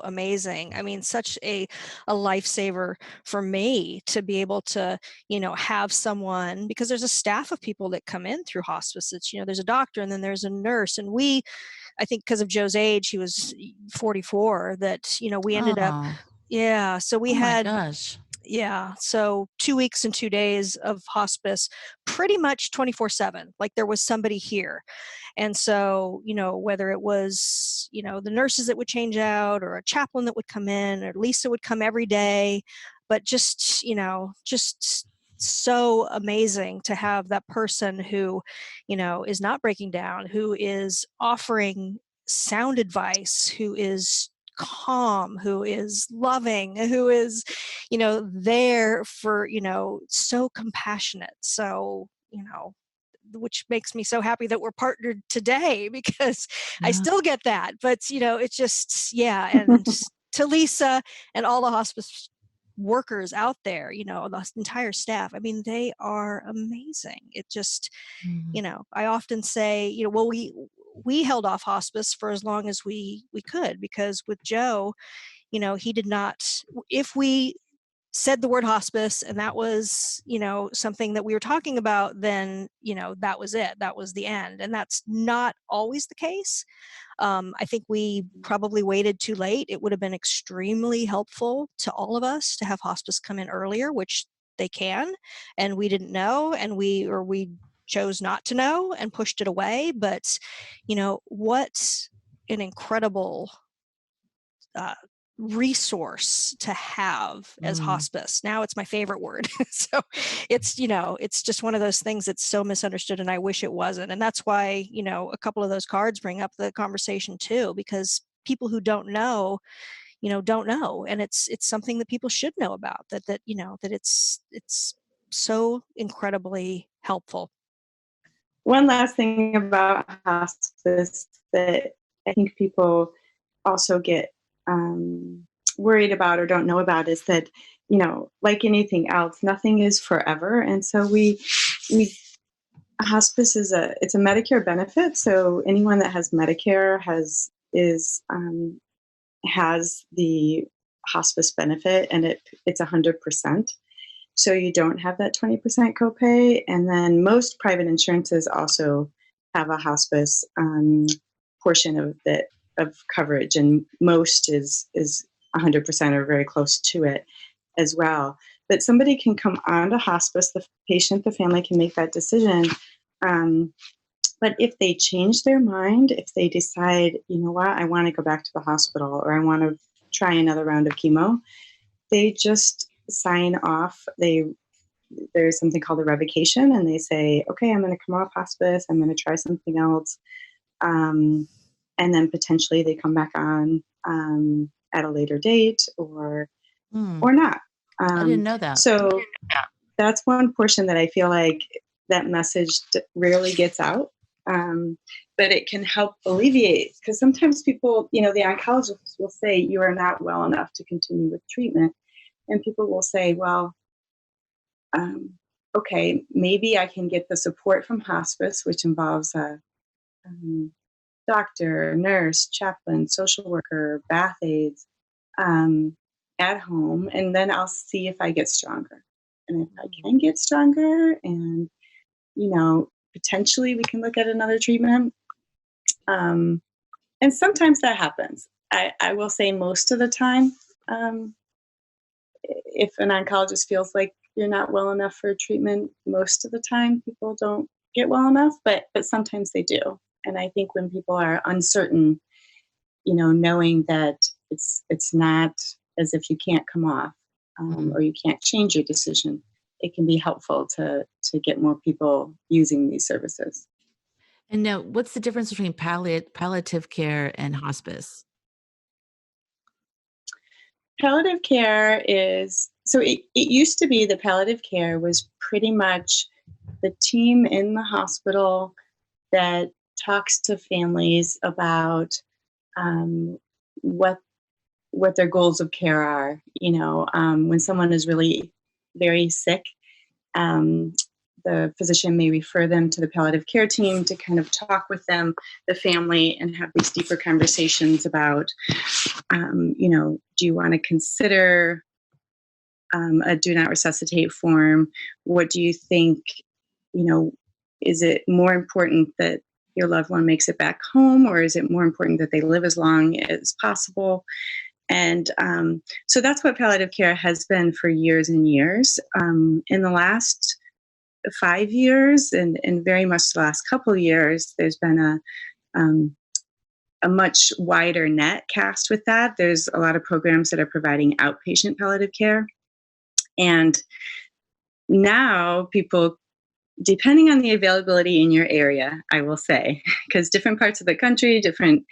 amazing. I mean, such a lifesaver for me to be able to, have someone, because there's a staff of people that come in through hospice. It's, there's a doctor and then there's a nurse. And I think because of Joe's age, he was 44, that, we ended up, yeah. So we had, gosh. yeah. So 2 weeks and 2 days of hospice, pretty much 24/7, like there was somebody here. And so, whether it was, the nurses that would change out, or a chaplain that would come in, or Lisa would come every day, but just so amazing to have that person who, is not breaking down, who is offering sound advice, who is calm, who is loving, who is, there for, so compassionate. So, which makes me so happy that we're partnered today, because I still get that. But, it's just, yeah. And to Lisa and all the hospice workers out there, the entire staff, I mean, they are amazing. It just, I often say, well, we held off hospice for as long as we could, because with Joe, he did not, if we said the word hospice and that was, something that we were talking about, then, that was it. That was the end. And that's not always the case. I think we probably waited too late. It would have been extremely helpful to all of us to have hospice come in earlier, which they can, and we didn't know, and we chose not to know and pushed it away. But, what an incredible resource to have as hospice. Now it's my favorite word. So it's, it's just one of those things that's so misunderstood, and I wish it wasn't. And that's why, a couple of those cards bring up the conversation too, because people who don't know, don't know. And it's something that people should know about, that that it's so incredibly helpful. One last thing about hospice that I think people also get worried about or don't know about is that, like anything else, nothing is forever. And so hospice it's a Medicare benefit. So anyone that has Medicare has the hospice benefit, and it's 100%. So you don't have that 20% copay. And then most private insurances also have a hospice portion of coverage, and most is 100% or very close to it as well. But somebody can come onto hospice, the patient, the family can make that decision. But if they change their mind, if they decide, I want to go back to the hospital, or I want to try another round of chemo, they just sign off. There's something called a revocation, and they say, okay, I'm going to come off hospice. I'm going to try something else. And then potentially they come back on at a later date or not. I didn't know that. So that's one portion that I feel like that message rarely gets out. But it can help alleviate, because sometimes people, the oncologists will say you are not well enough to continue with treatment. And people will say, well, okay, maybe I can get the support from hospice, which involves a doctor, nurse, chaplain, social worker, bath aides at home, and then I'll see if I get stronger. And if I can get stronger, and, potentially we can look at another treatment. And sometimes that happens. I will say most of the time, if an oncologist feels like you're not well enough for treatment, most of the time people don't get well enough, but sometimes they do. And I think when people are uncertain, knowing that it's not as if you can't come off, or you can't change your decision, it can be helpful to get more people using these services. And now, what's the difference between palliative care and hospice? Palliative care is, so it used to be that palliative care was pretty much the team in the hospital that talks to families about um, what their goals of care are. When someone is really very sick, the physician may refer them to the palliative care team to kind of talk with them, the family, and have these deeper conversations about, do you want to consider a do not resuscitate form? What do you think, is it more important that your loved one makes it back home, or is it more important that they live as long as possible? And so that's what palliative care has been for years and years. In the last 5 years, and very much the last couple of years, there's been a much wider net cast with that. There's a lot of programs that are providing outpatient palliative care. And now people, depending on the availability in your area, I will say, because different parts of the country, different,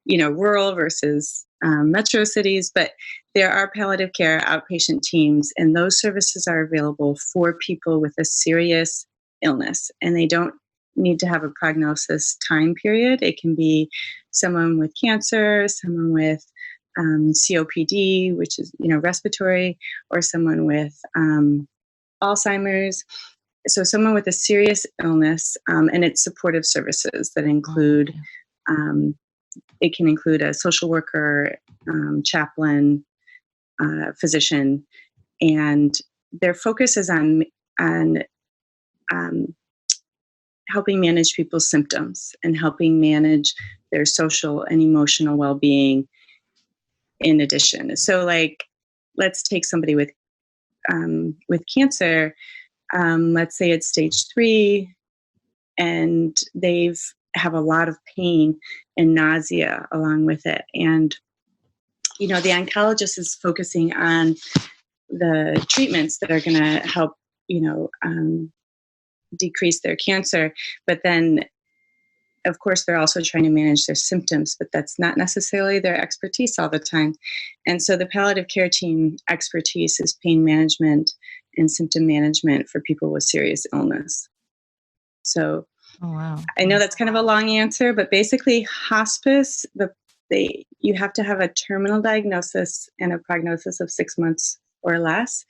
rural versus metro cities, but there are palliative care outpatient teams, and those services are available for people with a serious illness, and they don't need to have a prognosis time period. It can be someone with cancer, someone with COPD, which is, respiratory, or someone with Alzheimer's. So someone with a serious illness, and it's supportive services that include, it can include a social worker, chaplain, physician, and their focus is on helping manage people's symptoms and helping manage their social and emotional well-being in addition. So, like, let's take somebody with cancer. Let's say it's stage 3, and they've have a lot of pain and nausea along with it. And, the oncologist is focusing on the treatments that are going to help, decrease their cancer. But then, of course, they're also trying to manage their symptoms, but that's not necessarily their expertise all the time. And so the palliative care team expertise is pain management and symptom management for people with serious illness. So Oh, wow. I know that's kind of a long answer, but basically hospice, you have to have a terminal diagnosis and a prognosis of 6 months or less.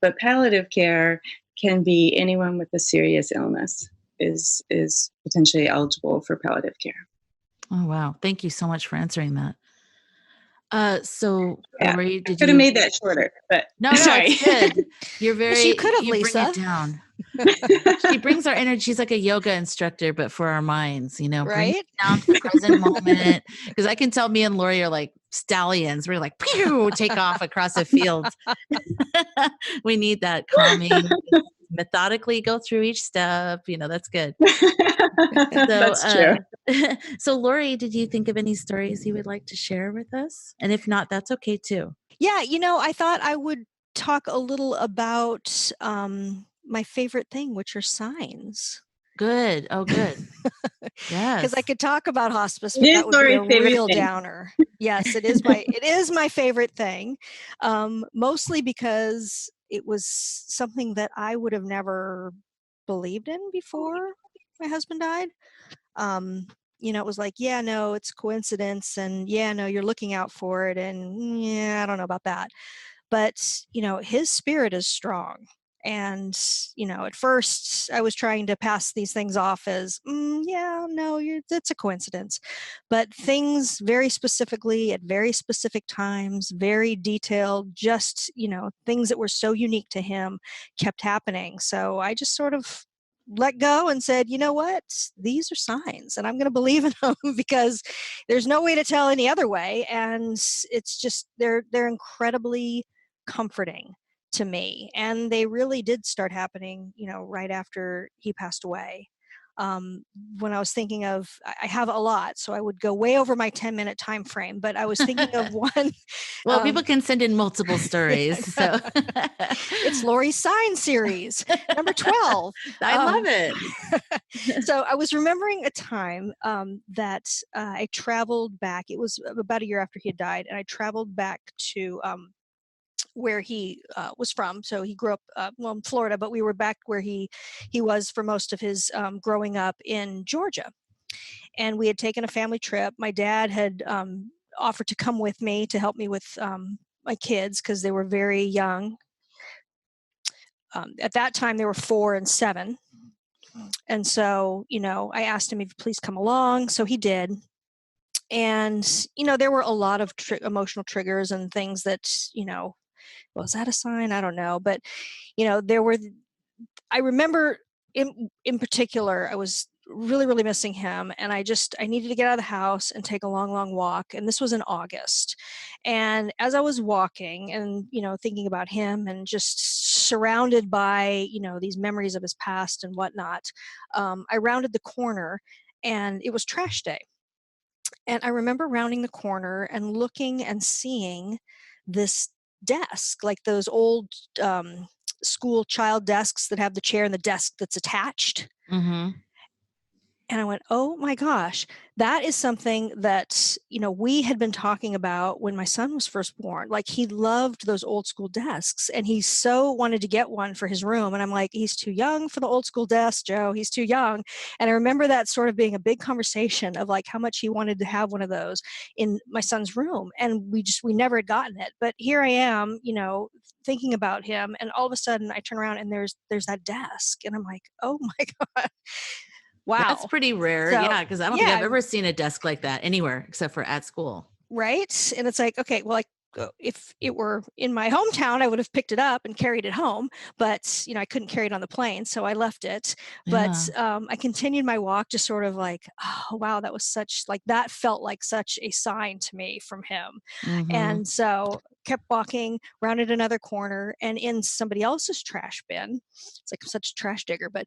But palliative care can be anyone with a serious illness is potentially eligible for palliative care. Oh, wow. Thank you so much for answering that. So, Yeah, Lori, I could have made that shorter, but No, sorry. it's good. You're very, you could have, you Lisa. bring it down. She brings our energy. She's like a yoga instructor, but for our minds, bring Right? it down to the present moment. Because I can tell me and Lori are like stallions. We're like, pew, take off across a field. We need that calming, methodically go through each step. That's good. That's true. So, Lori, did you think of any stories you would like to share with us? And if not, that's okay too. Yeah, I thought I would talk a little about my favorite thing, which are signs. Good. Oh, good. Yes. Because I could talk about hospice, It but is that would be a Lori's favorite real thing. downer. Yes, it is my favorite thing. Mostly because it was something that I would have never believed in before my husband died. It was like, yeah, no, it's coincidence, and yeah, no, you're looking out for it, and yeah, I don't know about that. But, his spirit is strong. And, at first I was trying to pass these things off as, yeah, no, that's a coincidence. But things very specifically at very specific times, very detailed, just, things that were so unique to him kept happening. So I just sort of let go and said, you know what, these are signs, and I'm going to believe in them because there's no way to tell any other way. And it's just, they're incredibly comforting to me. And they really did start happening, right after he passed away. when I was thinking of, I have a lot, so I would go way over my 10-minute time frame, but I was thinking of one. Well, people can send in multiple stories. So It's Lori's Sign series, number 12. I love it. So I was remembering a time that I traveled back. It was about a year after he had died, and I traveled back to where he was from. So he grew up, well, in Florida, but we were back where he was for most of his growing up in Georgia. And we had taken a family trip. My dad had offered to come with me to help me with my kids because they were very young. At that time, they were 4 and 7. And so, I asked him if he'd please come along. So he did. And, there were a lot of emotional triggers and things that, well, is that a sign? I don't know. But, I remember in particular, I was really, really missing him. And I needed to get out of the house and take a long, long walk. And this was in August. And as I was walking and, thinking about him and just surrounded by, these memories of his past and whatnot, I rounded the corner and it was trash day. And I remember rounding the corner and looking and seeing this desk, like those old school child desks that have the chair and the desk that's attached. Mm-hmm. And I went, oh my gosh, that is something that, we had been talking about when my son was first born. Like, he loved those old school desks and he so wanted to get one for his room. And I'm like, he's too young for the old school desk, Joe. He's too young. And I remember that sort of being a big conversation of like how much he wanted to have one of those in my son's room. And we never had gotten it. But here I am, thinking about him. And all of a sudden I turn around and there's that desk. And I'm like, oh my God. Wow. That's pretty rare. So, because I don't think I've ever seen a desk like that anywhere except for at school. Right. And it's like, okay, well, if it were in my hometown, I would have picked it up and carried it home, but I couldn't carry it on the plane. So I left it, but I continued my walk, just sort of like, oh, wow, that was that felt like such a sign to me from him. Mm-hmm. And so kept walking, rounded another corner, and in somebody else's trash bin, it's like I'm such a trash digger, but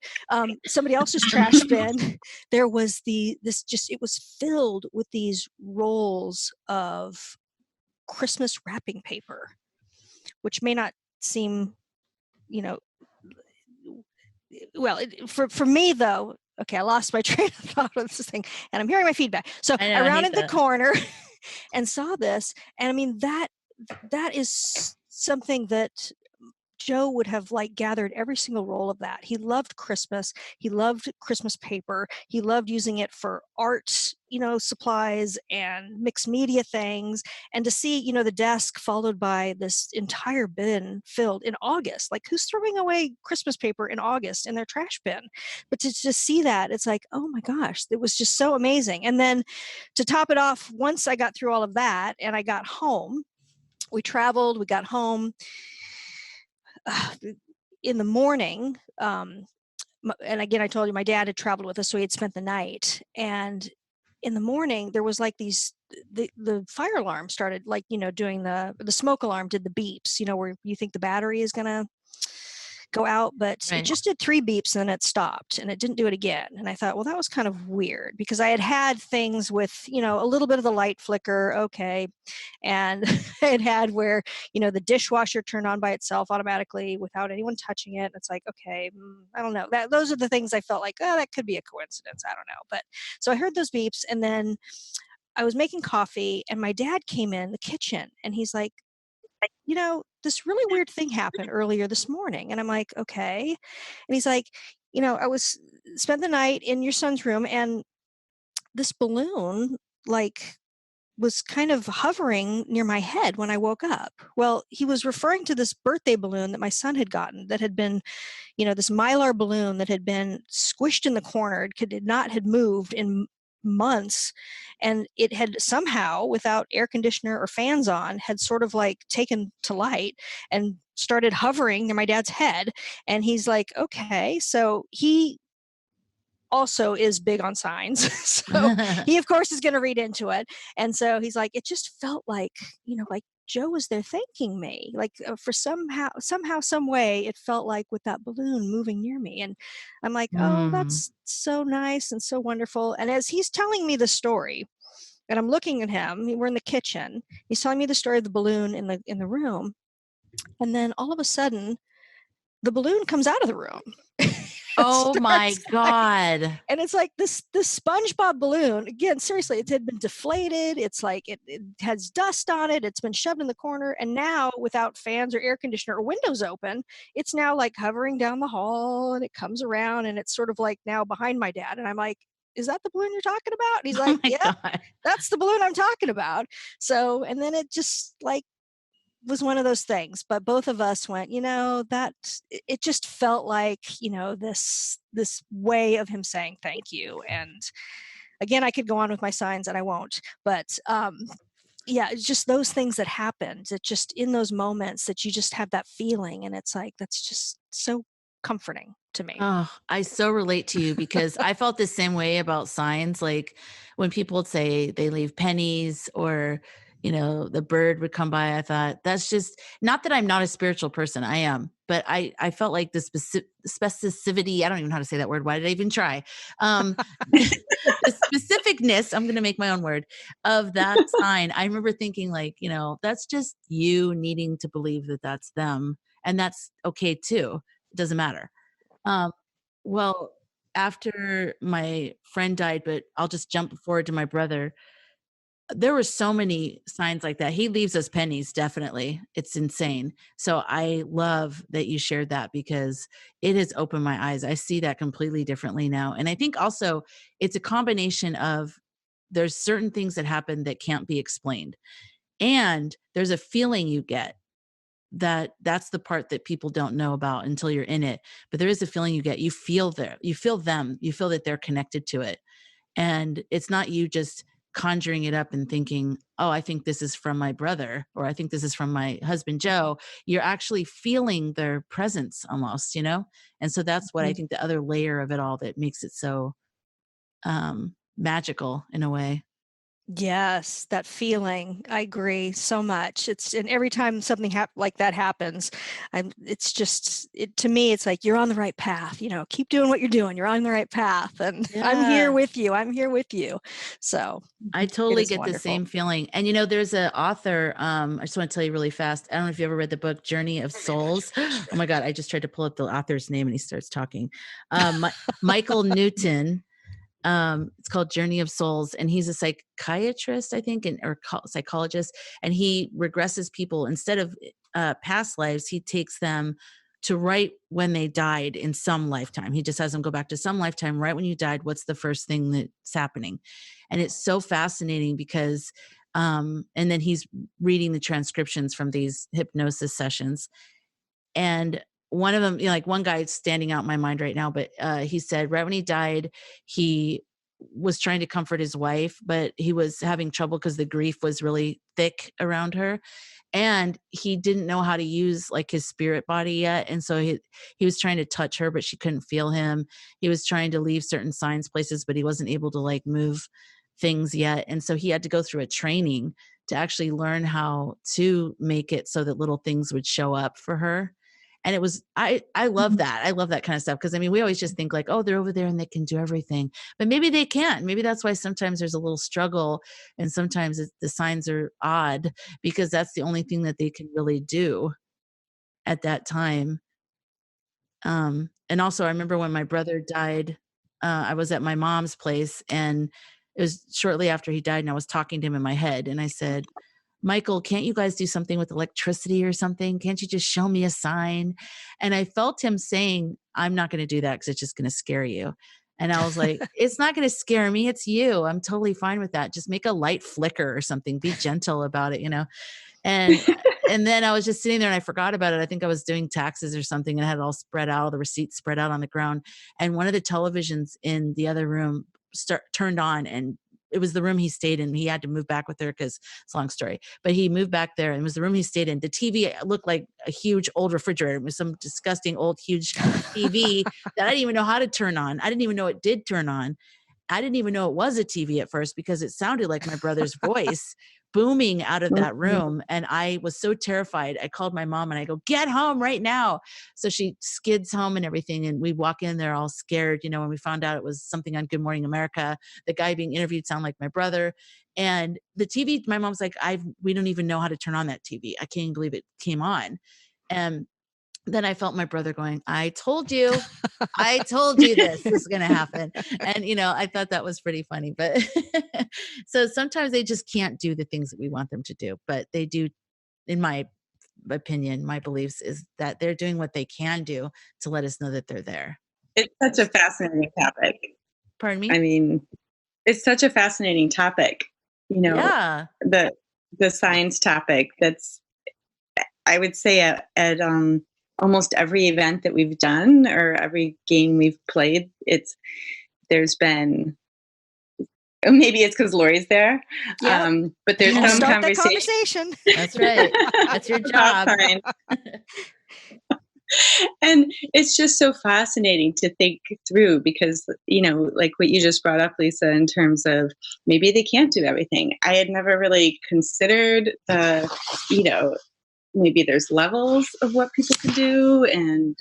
somebody else's trash bin, there was it was filled with these rolls of Christmas wrapping paper, which may not seem, well, for me though, okay, I lost my train of thought with this thing and I'm hearing my feedback. So I rounded the corner and saw this. And I mean, that is something that Joe would have gathered every single roll of that. He loved Christmas. He loved Christmas paper. He loved using it for art, supplies and mixed media things. And to see, the desk followed by this entire bin filled in August, like who's throwing away Christmas paper in August in their trash bin? But to just see that, it's like, oh my gosh, it was just so amazing. And then to top it off, once I got through all of that and I got home, we traveled, we got home. In the morning, and again, I told you my dad had traveled with us, so he had spent the night. And in the morning, there was the fire alarm started, doing the smoke alarm did the beeps, where you think the battery is going to go out, but Right. It just did 3 beeps and then it stopped and it didn't do it again. And I thought, well, that was kind of weird because I had things with, a little bit of the light flicker. Okay. And it had where, the dishwasher turned on by itself automatically without anyone touching it. It's like, okay, I don't know. Those are the things I felt like, oh, that could be a coincidence. I don't know. But so I heard those beeps and then I was making coffee and my dad came in the kitchen and he's like, this really weird thing happened earlier this morning. And I'm like, okay. And he's like, I spent the night in your son's room and this balloon was kind of hovering near my head when I woke up. Well, he was referring to this birthday balloon that my son had gotten that had been, this Mylar balloon that had been squished in the corner. It did not had moved in months, and it had somehow, without air conditioner or fans on, had sort of taken to light and started hovering near my dad's head. And he's like, okay. So he also is big on signs. So he of course is going to read into it. And so he's like, it just felt like Joe was there thanking me. Like for somehow, some way, it felt like with that balloon moving near me. And I'm like, oh, that's so nice and so wonderful. And as he's telling me the story, and I'm looking at him, we're in the kitchen. He's telling me the story of the balloon in the room. And then all of a sudden, the balloon comes out of the room. Oh my God. And it's like this SpongeBob balloon. Again, seriously, it had been deflated. It's like it has dust on it. It's been shoved in the corner. And now, without fans or air conditioner or windows open, it's now like hovering down the hall, and it comes around, and it's sort of like now behind my dad. And I'm like, is that the balloon you're talking about? And he's like, yeah, that's the balloon I'm talking about. So, and then it just like was one of those things, but both of us went, that it just felt like, this way of him saying thank you. And again, I could go on with my signs and I won't, but yeah, it's just those things that happened. It just in those moments that you just have that feeling, and it's like, that's just so comforting to me. Oh, I so relate to you because I felt the same way about signs. Like when people would say they leave pennies or, the bird would come by, I thought that's just not that I'm not a spiritual person. I am, but I felt like the specificity, I don't even know how to say that word. Why did I even try? The specificness, I'm going to make my own word of that sign. I remember thinking like, that's just you needing to believe that that's them. And that's okay too. It doesn't matter. Well, after my friend died, but I'll just jump forward to my brother. There were so many signs like that. He leaves us pennies, definitely. It's insane. So I love that you shared that because it has opened my eyes. I see that completely differently now. And I think also it's a combination of there's certain things that happen that can't be explained. And there's a feeling you get that's the part that people don't know about until you're in it. But there is a feeling you get, you feel them, you feel that they're connected to it. And it's not you just conjuring it up and thinking, oh, I think this is from my brother, or I think this is from my husband, Joe. You're actually feeling their presence almost, And so that's what I think the other layer of it all that makes it so magical in a way. Yes, that feeling. I agree so much. And every time something like that happens, to me, it's like, you're on the right path, keep doing what you're doing. You're on the right path, and Yeah. I'm here with you. So I totally get wonderful. the same feeling. And there's an author, I just want to tell you really fast. I don't know if you ever read the book Journey of Souls. Oh my God, I just tried to pull up the author's name and he starts talking. Michael Newton. It's called Journey of Souls, and he's a psychiatrist, I think, or psychologist, and he regresses people instead of past lives. He takes them to right when they died in some lifetime. He just has them go back to some lifetime, right when you died. What's the first thing that's happening? And it's so fascinating because, and then he's reading the transcriptions from these hypnosis sessions. And one of them, like one guy standing out in my mind right now, but he said right when he died, he was trying to comfort his wife, but he was having trouble because the grief was really thick around her. And he didn't know how to use like his spirit body yet. And so he was trying to touch her, but she couldn't feel him. He was trying to leave certain signs places, but he wasn't able to like move things yet. And so he had to go through a training to actually learn how to make it so that little things would show up for her. And it was, I love that. I love that kind of stuff. Cause I mean, we always just think like, oh, they're over there and they can do everything, but maybe they can't. Maybe that's why sometimes there's a little struggle. And sometimes the signs are odd because that's the only thing that they can really do at that time. And also I remember when my brother died, I was at my mom's place and it was shortly after he died and I was talking to him in my head and I said, Michael, can't you guys do something with electricity or something? Can't you just show me a sign? And I felt him saying, I'm not going to do that because it's just going to scare you. And I was like, it's not going to scare me. It's you. I'm totally fine with that. Just make a light flicker or something. Be gentle about it, And then I was just sitting there and I forgot about it. I think I was doing taxes or something and I had it all spread out, the receipts spread out on the ground. And one of the televisions in the other room turned on, and it was the room he stayed in. He had to move back with her because it's a long story, but he moved back there and it was the room he stayed in. The TV looked like a huge old refrigerator. It was some disgusting old, huge TV that I didn't even know how to turn on. I didn't even know it did turn on. I didn't even know it was a TV at first because it sounded like my brother's voice booming out of that room. And I was so terrified. I called my mom and I go, get home right now. So she skids home and everything. And we walk in there all scared, you know, when we found out it was something on Good Morning America. The guy being interviewed sounded like my brother. And the TV, my mom's like, we don't even know how to turn on that TV. I can't even believe it came on. And then I felt my brother going, I told you this was going to happen. And, you know, I thought that was pretty funny, but so sometimes they just can't do the things that we want them to do, but they do, in my opinion, my beliefs is that they're doing what they can do to let us know that they're there. It's such a fascinating topic. Pardon me? I mean, it's such a fascinating topic, you know, Yeah. the science topic. That's, I would say at almost every event that we've done or every game we've played, there's been, maybe it's because Lori's there, but there's some conversation. That's right. That's your job. And it's just so fascinating to think through because, you know, like what you just brought up, Lisa, in terms of maybe they can't do everything. I had never really considered you know, maybe there's levels of what people can do. And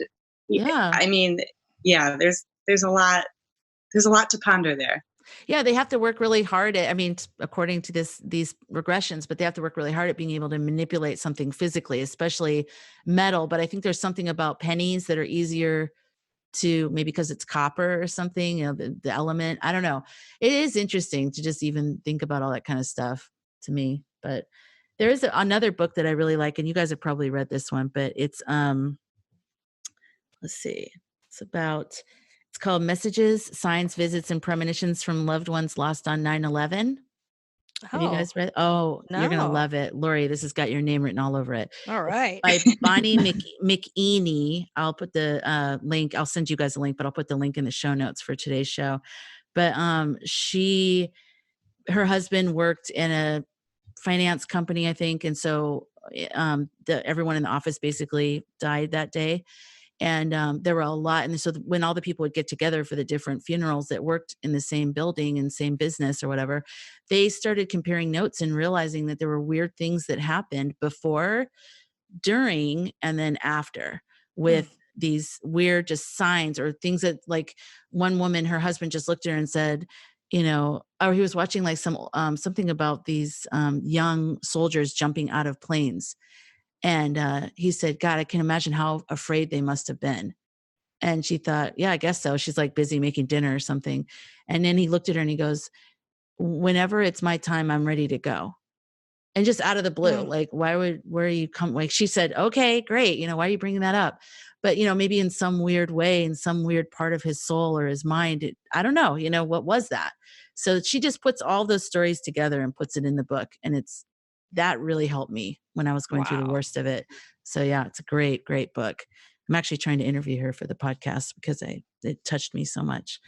I mean, yeah, there's a lot to ponder there. Yeah, they have to work really hard at, I mean, according to these regressions, but they have to work really hard at being able to manipulate something physically, especially metal. But I think there's something about pennies that are easier to, maybe because it's copper or something, you know, the element. I don't know. It is interesting to just even think about all that kind of stuff to me. But there is another book that I really like, and you guys have probably read this one, but it's let's see. It's called Messages, Signs, Visits, and Premonitions from Loved Ones Lost on 9/11. Have you guys read? Oh, no. You're going to love it. Lori, this has got your name written all over it. All right. It's by Bonnie McEaney. I'll put the link. I'll send you guys a link, but I'll put the link in the show notes for today's show. But her husband worked in a finance company, I think. And so everyone in the office basically died that day. And there were a lot. And so when all the people would get together for the different funerals that worked in the same building and same business or whatever, they started comparing notes and realizing that there were weird things that happened before, during, and then after with these weird just signs or things that, like, one woman, her husband just looked at her and said, you know, or he was watching like something about these young soldiers jumping out of planes. And he said, God, I can imagine how afraid they must have been. And she thought, yeah, I guess so. She's like busy making dinner or something. And then he looked at her and he goes, whenever it's my time, I'm ready to go. And just out of the blue, like, where are you come? Like, she said, okay, great. You know, why are you bringing that up? But, you know, maybe in some weird way, in some weird part of his soul or his mind, I don't know, you know, what was that? So she just puts all those stories together and puts it in the book. And that really helped me when I was going through the worst of it. So yeah, it's a great, great book. I'm actually trying to interview her for the podcast because it touched me so much.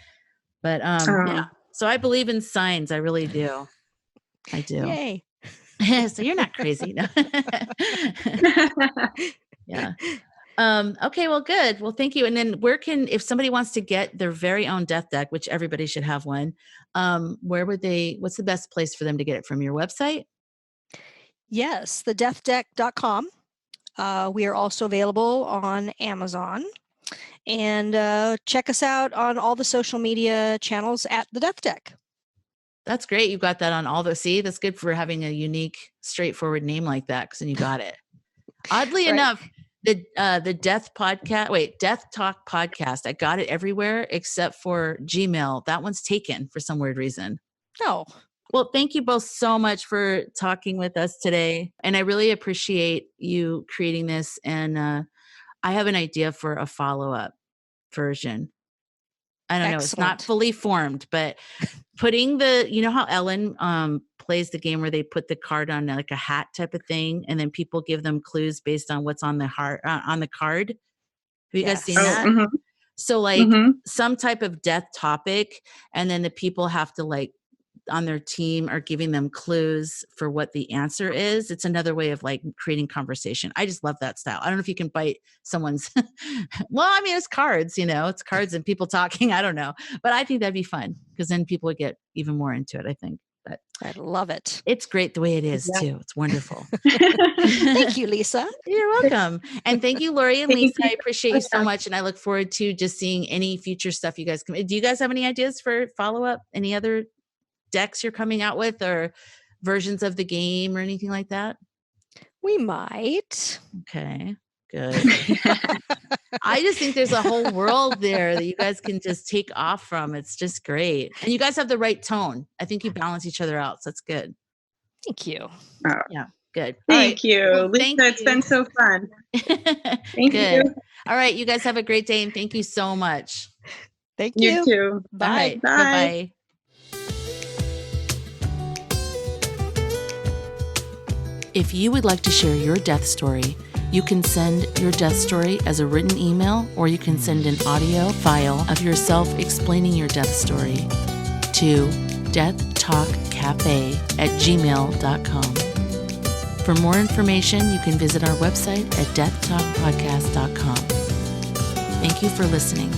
But yeah, so I believe in signs. I really do. I do. Yay. So you're not crazy. No. Yeah. Okay, well, good. Well, thank you. And then if somebody wants to get their very own death deck, which everybody should have one, what's the best place for them to get it from? Your website? Yes, thedeathdeck.com. We are also available on Amazon. And check us out on all the social media channels at The Death Deck. That's great. You got that on all see, that's good for having a unique, straightforward name like that, because then you got it. Oddly enough, the Death Talk podcast, I got it everywhere except for Gmail. That one's taken for some weird reason. Oh. Well, thank you both so much for talking with us today. And I really appreciate you creating this. And I have an idea for a follow-up version. I don't know. It's not fully formed, but putting you know how Ellen plays the game where they put the card on like a hat type of thing, and then people give them clues based on what's on the on the card. Have you guys seen that? Mm-hmm. So like some type of death topic, and then the people have to, like, on their team are giving them clues for what the answer is. It's another way of like creating conversation. I just love that style. I don't know if you can bite someone's, well, I mean, it's cards, you know, it's cards and people talking. I don't know, but I think that'd be fun. because then people would get even more into it, I think. But I love it. it's great the way it is Yeah. too. It's wonderful. Thank you, Lisa. You're welcome. And thank you, Lori and Thank Lisa. you. I appreciate you so much. And I look forward to just seeing any future stuff you guys come. Do you guys have any ideas for follow-up? Any other decks you're coming out with or versions of the game or anything like that? We might. Okay, good. I just think there's a whole world there that you guys can just take off from. It's just great. And you guys have the right tone. I think you balance each other out. So that's good. Thank you. Yeah, good. Thank you. Well, Lisa, thank it's you. been so fun. Thank Good. you. All right. You guys have a great day and thank you so much. Thank You you. too. Bye. All right. Bye. Bye-bye. If you would like to share your death story, you can send your death story as a written email, or you can send an audio file of yourself explaining your death story to deathtalkcafe@gmail.com. For more information, you can visit our website at deathtalkpodcast.com. Thank you for listening.